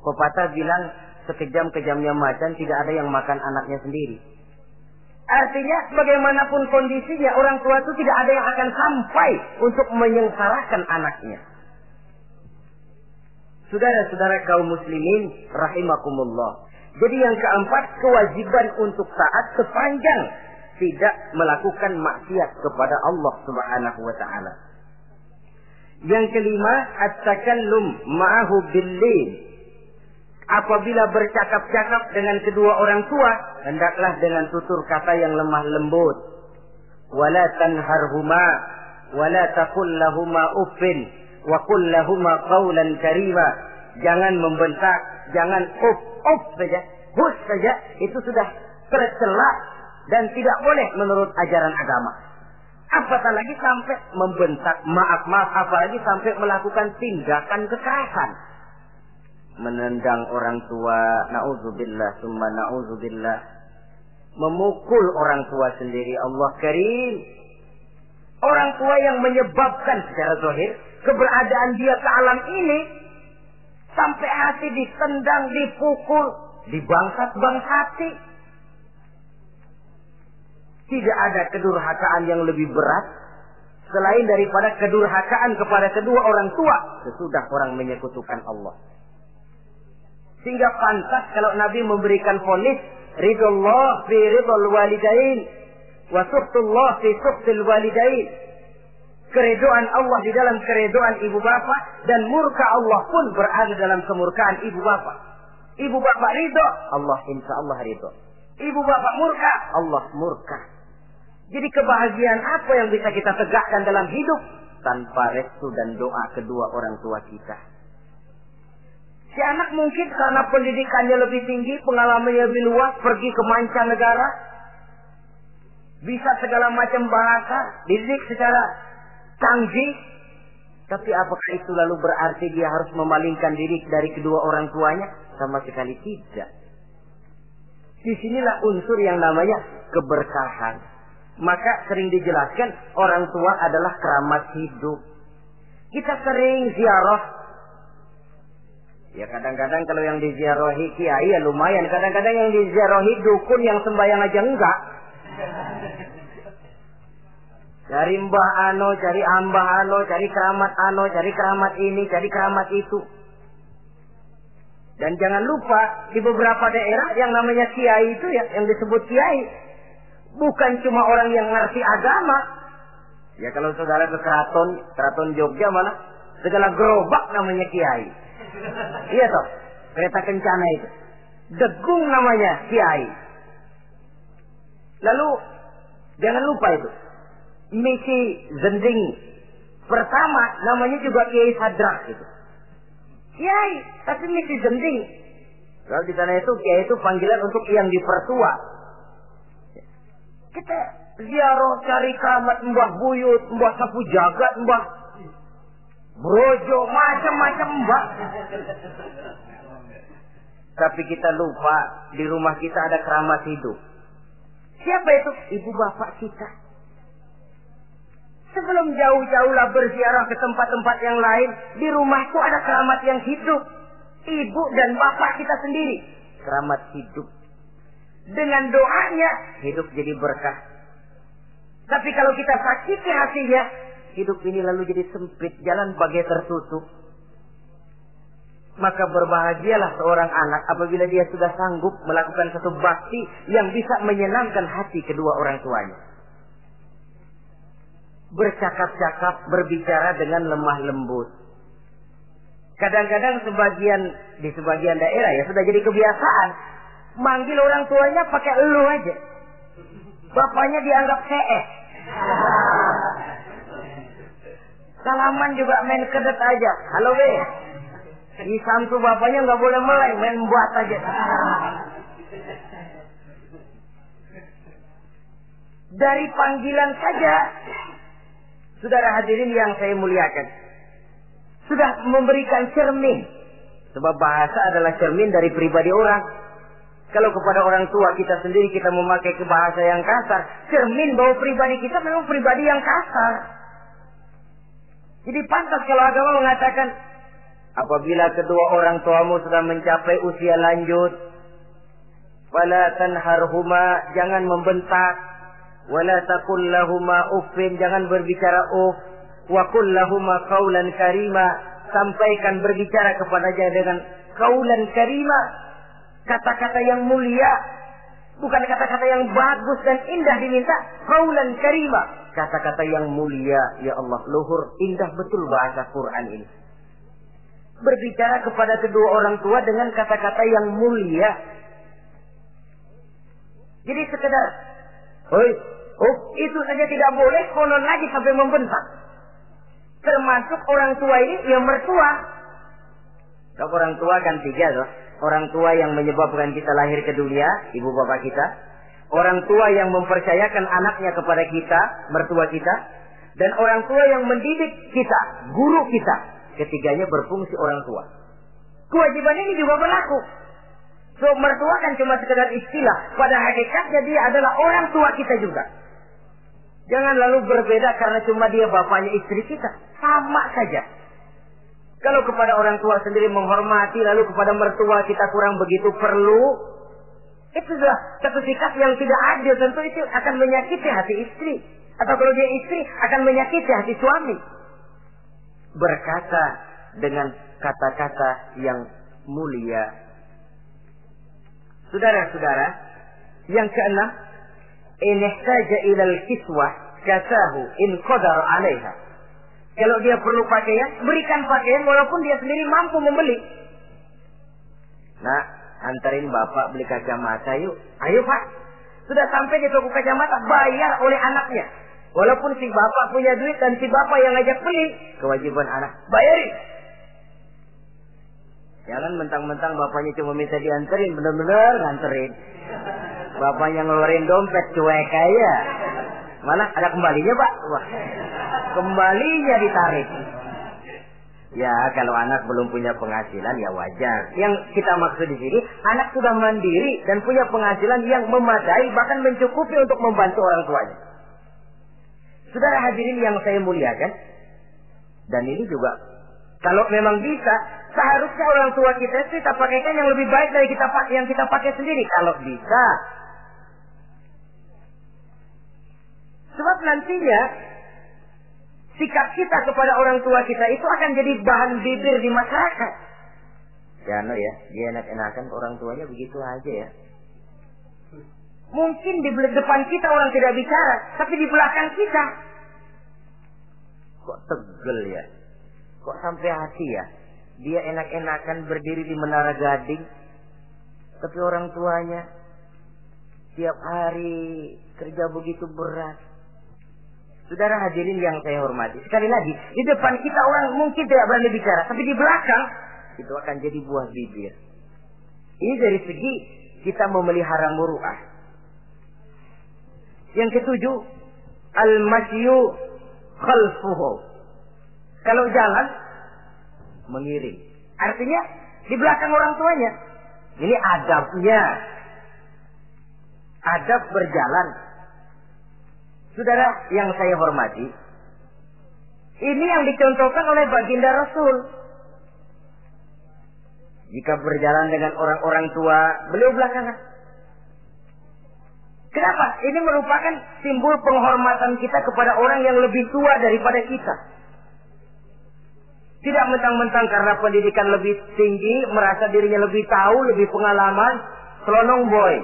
Pepatah bilang, sekejam-kejamnya macan tidak ada yang makan anaknya sendiri. Artinya, bagaimanapun kondisinya, orang tua itu tidak ada yang akan sampai untuk menyengsarakan anaknya. Saudara-saudara kaum muslimin rahimakumullah. Jadi yang keempat, kewajiban untuk taat sepanjang tidak melakukan maksiat kepada Allah Subhanahu wa taala. Yang kelima, at-takallum ma'ahu bil-lin. Apabila bercakap-cakap dengan kedua orang tua, hendaklah dengan tutur kata yang lemah lembut. Wala tanharhuma wala taqul lahumā uffin wa qul lahumā qawlan karīmā. Jangan membentak, jangan uff saja, hus saja, itu sudah tercela dan tidak boleh menurut ajaran agama. Apatah lagi sampai membentak, maaf, apalagi sampai melakukan tindakan kekerasan. Menendang orang tua, na'udzubillah, summa na'udzubillah. Memukul orang tua sendiri, Allah karim. Orang tua yang menyebabkan secara zahir keberadaan dia ke alam ini, sampai hati ditendang, dipukul, dibangsat-bangsati. Tidak ada kedurhakaan yang lebih berat selain daripada kedurhakaan kepada kedua orang tua sesudah orang menyekutukan Allah. Sehingga pantas kalau Nabi memberikan vonis, ridullah fi ridul walidain wa suhtullah fi suhtil walidain. Keredoan Allah di dalam keredoan ibu bapak, dan murka Allah pun berada dalam kemurkaan ibu bapak. Ibu bapak ridho, Allah insya Allah ridho. Ibu bapak murka, Allah murka. Jadi kebahagiaan apa yang bisa kita tegakkan dalam hidup tanpa restu dan doa kedua orang tua kita? Si anak mungkin karena pendidikannya lebih tinggi, pengalamannya lebih luas, pergi ke mancanegara, bisa segala macam bahasa, dididik secara canggih. Tapi apakah itu lalu berarti dia harus memalingkan diri dari kedua orang tuanya? Sama sekali tidak. Disinilah unsur yang namanya keberkahan. Maka sering dijelaskan orang tua adalah keramat hidup. Kita sering ziarah. Ya kadang-kadang kalau yang diziarahi kiai ya lumayan. Kadang-kadang yang diziarahi dukun yang sembahyang aja enggak. Cari mbah ano, cari ambah ano, cari keramat ano, cari keramat ini, cari keramat itu. Dan jangan lupa di beberapa daerah yang namanya kiai itu ya, yang disebut kiai, bukan cuma orang yang ngerti agama. Ya kalau saudara ke keraton Jogja mana segala gerobak namanya kiai. Iya toh, kereta kencana itu. Degung namanya kiai. Lalu jangan lupa itu. Misi Zending pertama namanya juga Kiai Sadrak itu. Kiai, tapi misi Zending. Kalau di sana itu kiai itu panggilan untuk yang dipertua. Kita ziarah cari keramat Mbah Buyut, Mbah Sapu Jagat, Mbah Brojo, macam-macam Mbah. Tapi kita lupa di rumah kita ada keramat hidup. Siapa itu? Ibu bapak kita. Sebelum jauh-jauhlah berziarah ke tempat-tempat yang lain, di rumahku ada keramat yang hidup. Ibu dan bapak kita sendiri. Keramat hidup. Dengan doanya, hidup jadi berkah. Tapi kalau kita sakiti hatinya, hidup ini lalu jadi sempit, jalan bagai tertutup. Maka berbahagialah seorang anak apabila dia sudah sanggup melakukan satu bakti yang bisa menyenangkan hati kedua orang tuanya. Bercakap-cakap, berbicara dengan lemah lembut. Kadang-kadang di sebagian daerah ya sudah jadi kebiasaan. Manggil orang tuanya pakai elu aja. Bapaknya dianggap CS. Salaman juga main kedet aja. Halo be. Di samtu bapaknya nggak boleh meleng, main buat aja. Dari panggilan saja, saudara hadirin yang saya muliakan, sudah memberikan cermin. Sebab bahasa adalah cermin dari pribadi orang. Kalau kepada orang tua kita sendiri kita memakai bahasa yang kasar, cermin bahwa pribadi kita memang pribadi yang kasar. Jadi pantas kalau agama mengatakan, apabila kedua orang tuamu sudah mencapai usia lanjut, fala tanharhuma, jangan membentak, wala taqul lahuma uffin, jangan berbicara uff, wa qul lahuma qaulan karima, sampaikan berbicara kepadanya dengan qaulan karima, kata-kata yang mulia, bukan kata-kata yang bagus dan indah diminta, qaulan karima, kata-kata yang mulia. Ya Allah, luhur indah betul bahasa Quran ini. Berbicara kepada kedua orang tua dengan kata-kata yang mulia. Jadi sekedar itu saja tidak boleh, konon lagi sampai membentak. Termasuk orang tua ini yang mertua. Kalau orang tua kan tiga loh. Orang tua yang menyebabkan kita lahir ke dunia, ibu bapak kita. Orang tua yang mempercayakan anaknya kepada kita, mertua kita. Dan orang tua yang mendidik kita, guru kita. Ketiganya berfungsi orang tua. Kewajiban ini juga berlaku. So, mertua kan cuma sekedar istilah. Pada hakikatnya dia adalah orang tua kita juga. Jangan lalu berbeda karena cuma dia bapaknya istri kita. Sama saja. Kalau kepada orang tua sendiri menghormati, lalu kepada mertua kita kurang begitu perlu, itu sudah satu sikap yang tidak adil. Tentu itu akan menyakiti hati istri. Atau kalau dia istri, akan menyakiti hati suami. Berkata dengan kata-kata yang mulia. Saudara-saudara, yang keenam, in ihtaja ilal kiswah kasahu in qadar 'alaiha. Kalau dia perlu pakaian, berikan pakaian walaupun dia sendiri mampu membeli. Nah, antarin bapak beli kacamata yuk. Ayo pak, Sudah sampai di toko kacamata, bayar oleh anaknya. Walaupun si bapak punya duit dan si bapak yang ngajak beli, kewajiban anak, bayarin. Jangan mentang-mentang bapaknya cuma minta dianterin, bener-bener nganterin. Bapaknya ngeluarin dompet cuek aja. Malah ada kembalinya, Pak. Wah, kembalinya ditarik. Ya, kalau anak belum punya penghasilan ya wajar. Yang kita maksud di sini, anak sudah mandiri dan punya penghasilan yang memadai, bahkan mencukupi untuk membantu orang tuanya. Saudara hadirin yang saya muliakan, dan ini juga kalau memang bisa, seharusnya orang tua kita pakaikan yang lebih baik dari yang kita pakai sendiri. Kalau bisa. Sebab nantinya sikap kita kepada orang tua kita itu akan jadi bahan bibir di masyarakat. Ya, dia enak-enakan orang tuanya begitu aja ya. Mungkin di depan kita orang tidak bicara, tapi di belakang kita. Kok tegel ya? Kok sampai hati ya? Dia enak-enakan berdiri di Menara Gading, tapi orang tuanya tiap hari kerja begitu berat. Saudara hadirin yang saya hormati, sekali lagi, di depan kita orang mungkin tidak berani bicara, tapi di belakang itu akan jadi buah bibir. Ini dari segi kita memelihara muru'ah. Yang ketujuh, al-masyu khalfuhu. Kalau jalan, mengiring. Artinya di belakang orang tuanya. Ini adabnya. Adab berjalan. Saudara yang saya hormati, ini yang dicontohkan oleh baginda Rasul. Jika berjalan dengan orang-orang tua, beliau belakangan. Kenapa? Ini merupakan simbol penghormatan kita kepada orang yang lebih tua daripada kita. Tidak mentang-mentang karena pendidikan lebih tinggi, merasa dirinya lebih tahu, lebih pengalaman, selonong boy.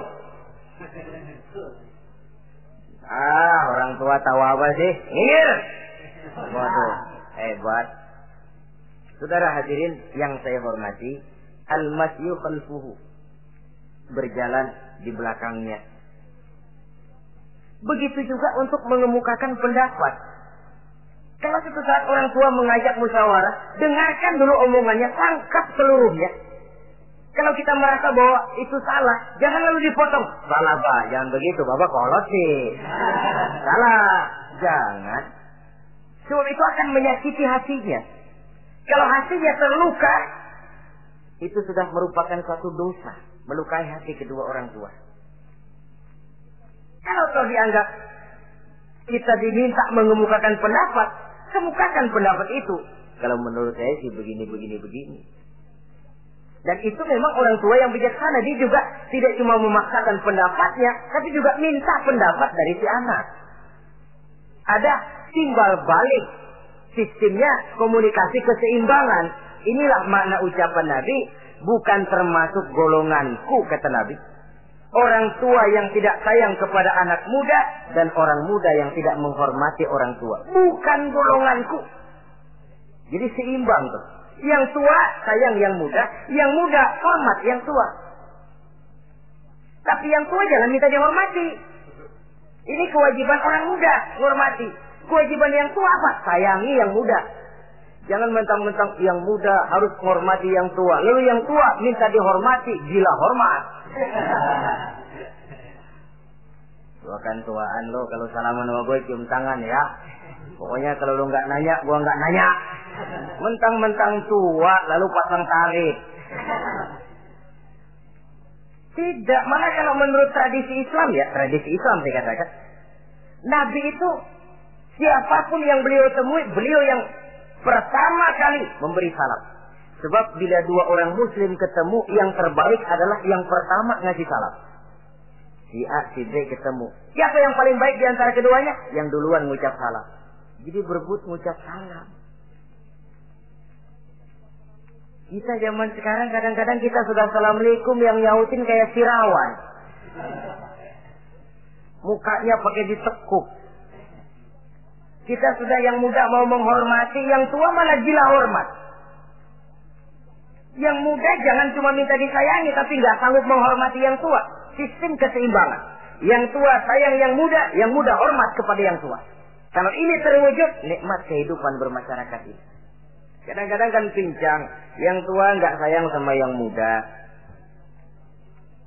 Orang tua tahu apa sih? Ngir. Waduh, hebat. Saudara hadirin yang saya hormati, al-masyu khalfuhu. Berjalan di belakangnya. Begitu juga untuk mengemukakan pendapat. Kalau suatu saat orang tua mengajak musyawarah, dengarkan dulu omongannya, tangkap seluruhnya. Kalau kita merasa bahwa itu salah, jangan lalu dipotong. Salah, Pak, jangan begitu, Bapak kolot sih. Salah, jangan. Sebab itu akan menyakiti hatinya. Kalau hatinya terluka, itu sudah merupakan suatu dosa, melukai hati kedua orang tua. Kalau kau dianggap kita diminta mengemukakan pendapat, kemukakan pendapat itu. Kalau menurut saya sih begini. Dan itu memang orang tua yang bijaksana. Dia juga tidak cuma memaksakan pendapatnya, tapi juga minta pendapat dari si anak. Ada timbal balik. Sistemnya komunikasi keseimbangan. Inilah makna ucapan Nabi. Bukan termasuk golonganku, kata Nabi. Orang tua yang tidak sayang kepada anak muda, dan orang muda yang tidak menghormati orang tua. Bukan golonganku. Jadi seimbang tuh. Yang tua sayang yang muda hormat yang tua. Tapi yang tua jangan minta dihormati. Ini kewajiban orang muda, hormati. Kewajiban yang tua apa? Sayangi yang muda. Jangan mentang-mentang yang muda harus menghormati yang tua. Lalu yang tua minta dihormati, gila hormat. Tuakan tuaan lo, kalau salaman sama gue cium tangan ya. Pokoknya kalau lo nggak nanya, gue nggak nanya. Mentang-mentang tua lalu pasang tarik. Tidak, malah kalau menurut tradisi Islam ya, tradisi Islam saya katakan, Nabi itu siapapun yang beliau temui, beliau yang pertama kali memberi salam. Sebab bila dua orang muslim ketemu, yang terbaik adalah yang pertama ngasih salam. Si A, si B ketemu. Siapa yang paling baik di antara keduanya? Yang duluan ngucap salam. Jadi berebut ngucap salam. Kita zaman sekarang kadang-kadang kita sudah assalamualaikum, yang nyautin kayak sirawan. Mukanya pakai ditekuk. Kita sudah yang muda mau menghormati, yang tua malah gila hormat. Yang muda jangan cuma minta disayangi, tapi nggak sanggup menghormati yang tua. Sistem keseimbangan. Yang tua sayang yang muda hormat kepada yang tua. Kalau ini terwujud, nikmat kehidupan bermasyarakat ini. Kadang-kadang kan pincang, yang tua nggak sayang sama yang muda.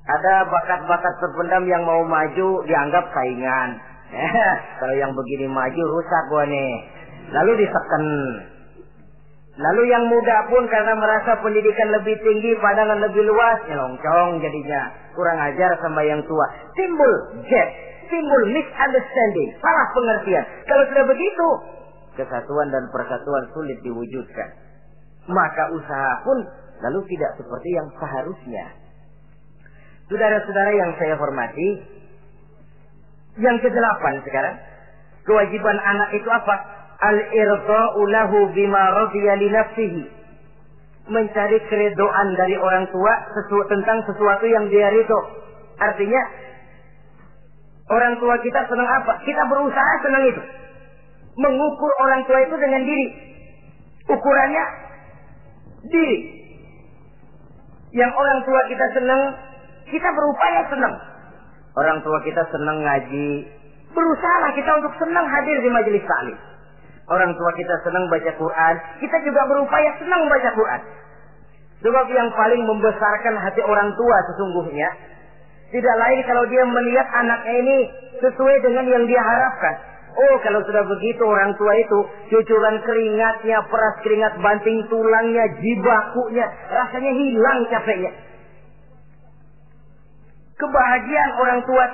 Ada bakat-bakat terpendam yang mau maju dianggap saingan. Kalau yang begini maju rusak gua nih. Lalu diseken. Lalu yang muda pun karena merasa pendidikan lebih tinggi, pandangan lebih luas, nyelongcong jadinya. Kurang ajar sama yang tua. Timbul gap, timbul misunderstanding, salah pengertian. Kalau sudah begitu, kesatuan dan persatuan sulit diwujudkan. Maka usaha pun lalu tidak seperti yang seharusnya. Saudara-saudara yang saya hormati, yang ke-8 sekarang, kewajiban anak itu apa? Al-irda'u lahu bima radiya li nafsihi. Mencari keredoan dari orang tua tentang sesuatu yang dia ridho. Artinya, orang tua kita senang apa? Kita berusaha senang itu. Mengukur orang tua itu dengan diri. Ukurannya diri. Yang orang tua kita senang, kita berupaya senang. Orang tua kita senang ngaji, berusaha kita untuk senang hadir di majelis taklim. Orang tua kita senang baca Quran, kita juga berupaya senang baca Quran. Sebab yang paling membesarkan hati orang tua sesungguhnya tidak lain kalau dia melihat anaknya ini sesuai dengan yang dia harapkan. Oh, kalau sudah begitu orang tua itu cucuran keringatnya, peras keringat banting tulangnya, jibakunya, rasanya hilang capeknya. Kebahagiaan orang tua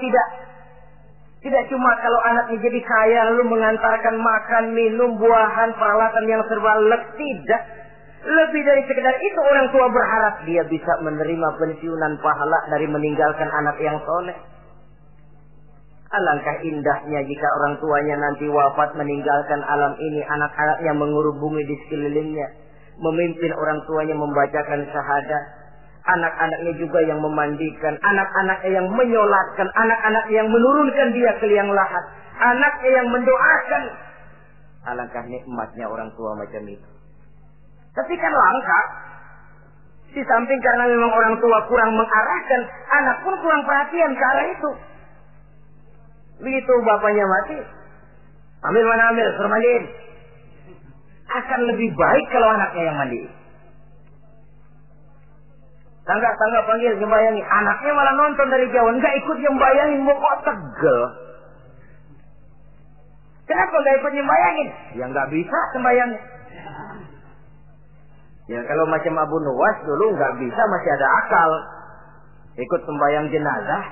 tidak cuma kalau anaknya jadi kaya lalu mengantarkan makan, minum, buahan, peralatan yang serba lengkap, tidak. Lebih dari sekedar itu orang tua berharap dia bisa menerima pensiunan pahala dari meninggalkan anak yang soleh. Alangkah indahnya jika orang tuanya nanti wafat meninggalkan alam ini, anak-anaknya mengurubungi di sekelilingnya, memimpin orang tuanya membacakan syahadat. Anak-anaknya juga yang memandikan, anak-anaknya yang menyolatkan, anak-anaknya yang menurunkan dia ke liang lahat, anaknya yang mendoakan. Alangkah nikmatnya orang tua macam itu. Tapi kan langka. Di samping karena memang orang tua kurang mengarahkan, anak pun kurang perhatian ke arah itu. Begitu bapaknya mati, ambil mana ambil, suruh mandiin. Akan lebih baik kalau anaknya yang mandi. Tangga panggil nyembayangi, anaknya malah nonton dari jauh, nggak ikut nyembayangin, mau kok tegel. Kenapa nggak ikut nyembayangin? Ya nggak bisa sembayangnya. Ya kalau macam Abu Nuwas dulu nggak bisa, masih ada akal. Ikut sembayang jenazah.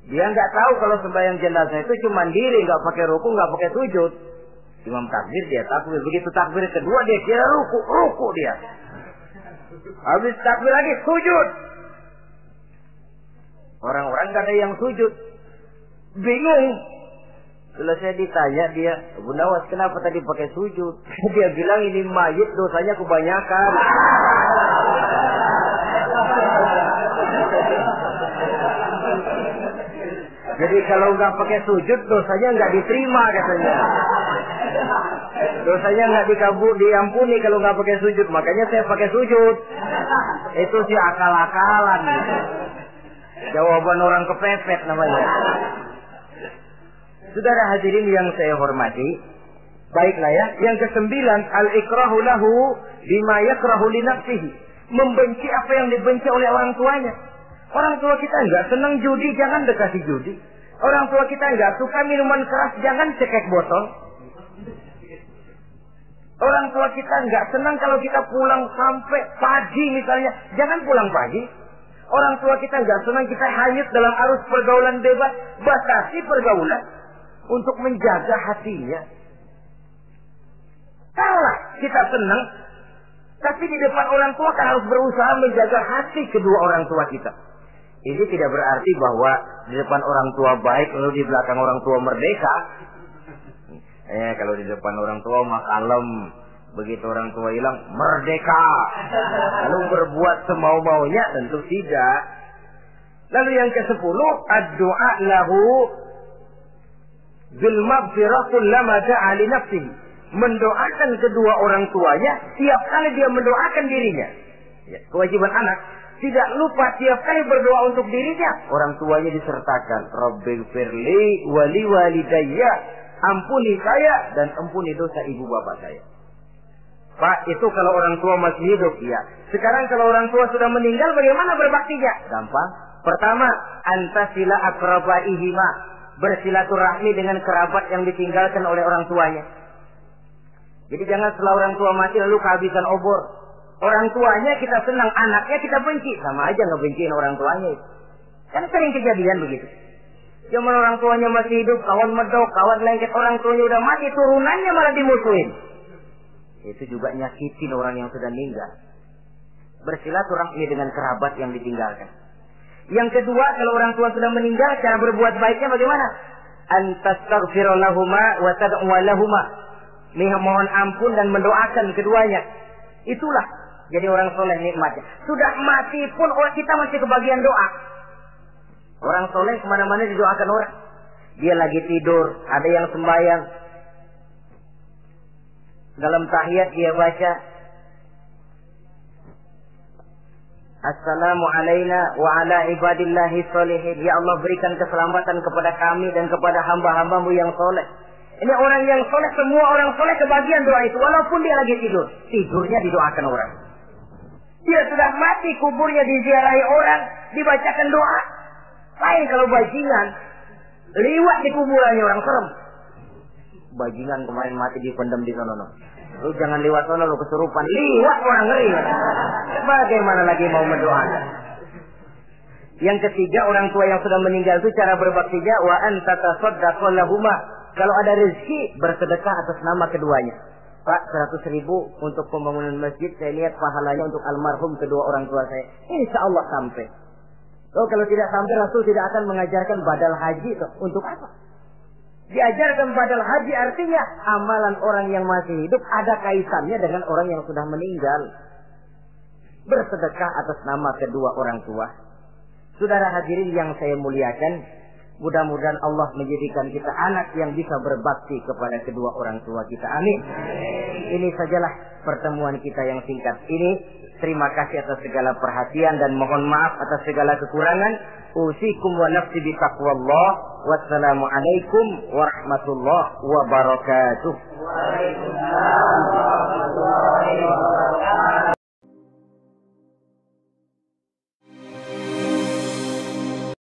Dia nggak tahu kalau sembayang jenazah itu cuma diri, nggak pakai ruku, nggak pakai sujud. Imam takbir dia takbir, begitu takbir kedua dia kira ruku dia. Habis takbir lagi sujud. Orang-orang gak ada yang sujud. Bingung. Selesai ditanya dia, Abu Nawas kenapa tadi pakai sujud? Dia bilang ini mayit dosanya kebanyakan. Jadi kalau nggak pakai sujud dosanya nggak diterima katanya. Dosanya nggak diampuni kalau nggak pakai sujud. Makanya saya pakai sujud. Itu sih akal-akalan. Jawaban orang kepepet namanya. Saudara hadirin yang saya hormati, baiklah ya. Yang ke-9, al-ikrahu lahu bima yakrahu li nafsihi. Membenci apa yang dibenci oleh orang tuanya. Orang tua kita nggak senang judi, jangan dekati judi. Orang tua kita nggak suka minuman keras, jangan cekek botol. Orang tua kita nggak senang kalau kita pulang sampai pagi misalnya, jangan pulang pagi. Orang tua kita nggak senang kita hanyut dalam arus pergaulan bebas, batasi pergaulan untuk menjaga hatinya. Kalau kita senang, tapi di depan orang tua kan harus berusaha menjaga hati kedua orang tua kita. Ini tidak berarti bahwa di depan orang tua baik lalu di belakang orang tua merdeka. Kalau di depan orang tua mah kalem, begitu orang tua hilang merdeka. Lalu berbuat semau-maunya, tentu tidak. Lalu yang ke-10, ad-du'a lahu bil maghfirah kullama da'a li nafsihi. Mendoakan kedua orang tuanya tiap kali dia mendoakan dirinya. Ya, kewajiban anak tidak lupa tiap kali berdoa untuk dirinya, orang tuanya disertakan. Rabbighfirli wali walidayya, ampuni saya dan ampuni dosa ibu bapak saya. Pak, itu kalau orang tua masih hidup, ya. Sekarang kalau orang tua sudah meninggal, bagaimana berbaktinya? Gampang. Pertama, antasila akrabaihima, bersilaturahmi dengan kerabat yang ditinggalkan oleh orang tuanya. Jadi jangan setelah orang tua mati lalu kehabisan obor. Orang tuanya kita senang, anaknya kita benci, sama aja ngebenciin orang tuanya. Kan sering kejadian begitu. Zaman orang tuanya masih hidup, kawan medok, kawan lengket, orang tuanya udah mati, turunannya malah dimusuhin. Itu juga nyakitin orang yang sudah meninggal. Bersilaturahmi dengan kerabat yang ditinggalkan. Yang kedua, kalau orang tua sudah meninggal, cara berbuat baiknya bagaimana? Antastaghfira lahuma wa tad'u lahuma. Mohon ampun dan mendoakan keduanya. Itulah jadi orang soleh nikmatnya. Sudah mati pun kita masih kebagian doa. Orang soleh kemana-mana didoakan orang. Dia lagi tidur, ada yang sembahyang. Dalam tahiyat dia baca, Assalamu alaina wa ala ibadillahi sholihin. Ya Allah, berikan keselamatan kepada kami dan kepada hamba-hambamu yang soleh. Ini orang yang soleh, semua orang soleh kebagian doa itu. Walaupun dia lagi tidur, tidurnya didoakan orang. Dia sudah mati, kuburnya diziarahi orang, dibacakan doa. Lain kalau bajingan, liwat di kuburannya orang, serem. Bajingan kemarin mati dipendam di sana. Lu jangan lewat sana, lu kesurupan. Liwat orang, ngeri. Bagaimana lagi mau mendoakan? Yang ketiga, orang tua yang sudah meninggal itu cara berbaktinya, wa anta tasaddaqu lahuma. Kalau ada rezeki, bersedekah atas nama keduanya. Pak, 100.000 untuk pembangunan masjid, saya lihat pahalanya untuk almarhum kedua orang tua saya. Insya Allah sampai. Kalau tidak sampai, Rasul tidak akan mengajarkan badal haji. Untuk apa? Diajarkan badal haji artinya amalan orang yang masih hidup ada kaitannya dengan orang yang sudah meninggal. Bersedekah atas nama kedua orang tua. Saudara hadirin yang saya muliakan, mudah-mudahan Allah menjadikan kita anak yang bisa berbakti kepada kedua orang tua kita. Amin. Ini sajalah pertemuan kita yang singkat ini. Terima kasih atas segala perhatian dan mohon maaf atas segala kekurangan. Usikum wa nafsi bi taqwallah. Wassalamualaikum warahmatullahi wabarakatuh. Waalaikumsalam warahmatullahi wabarakatuh.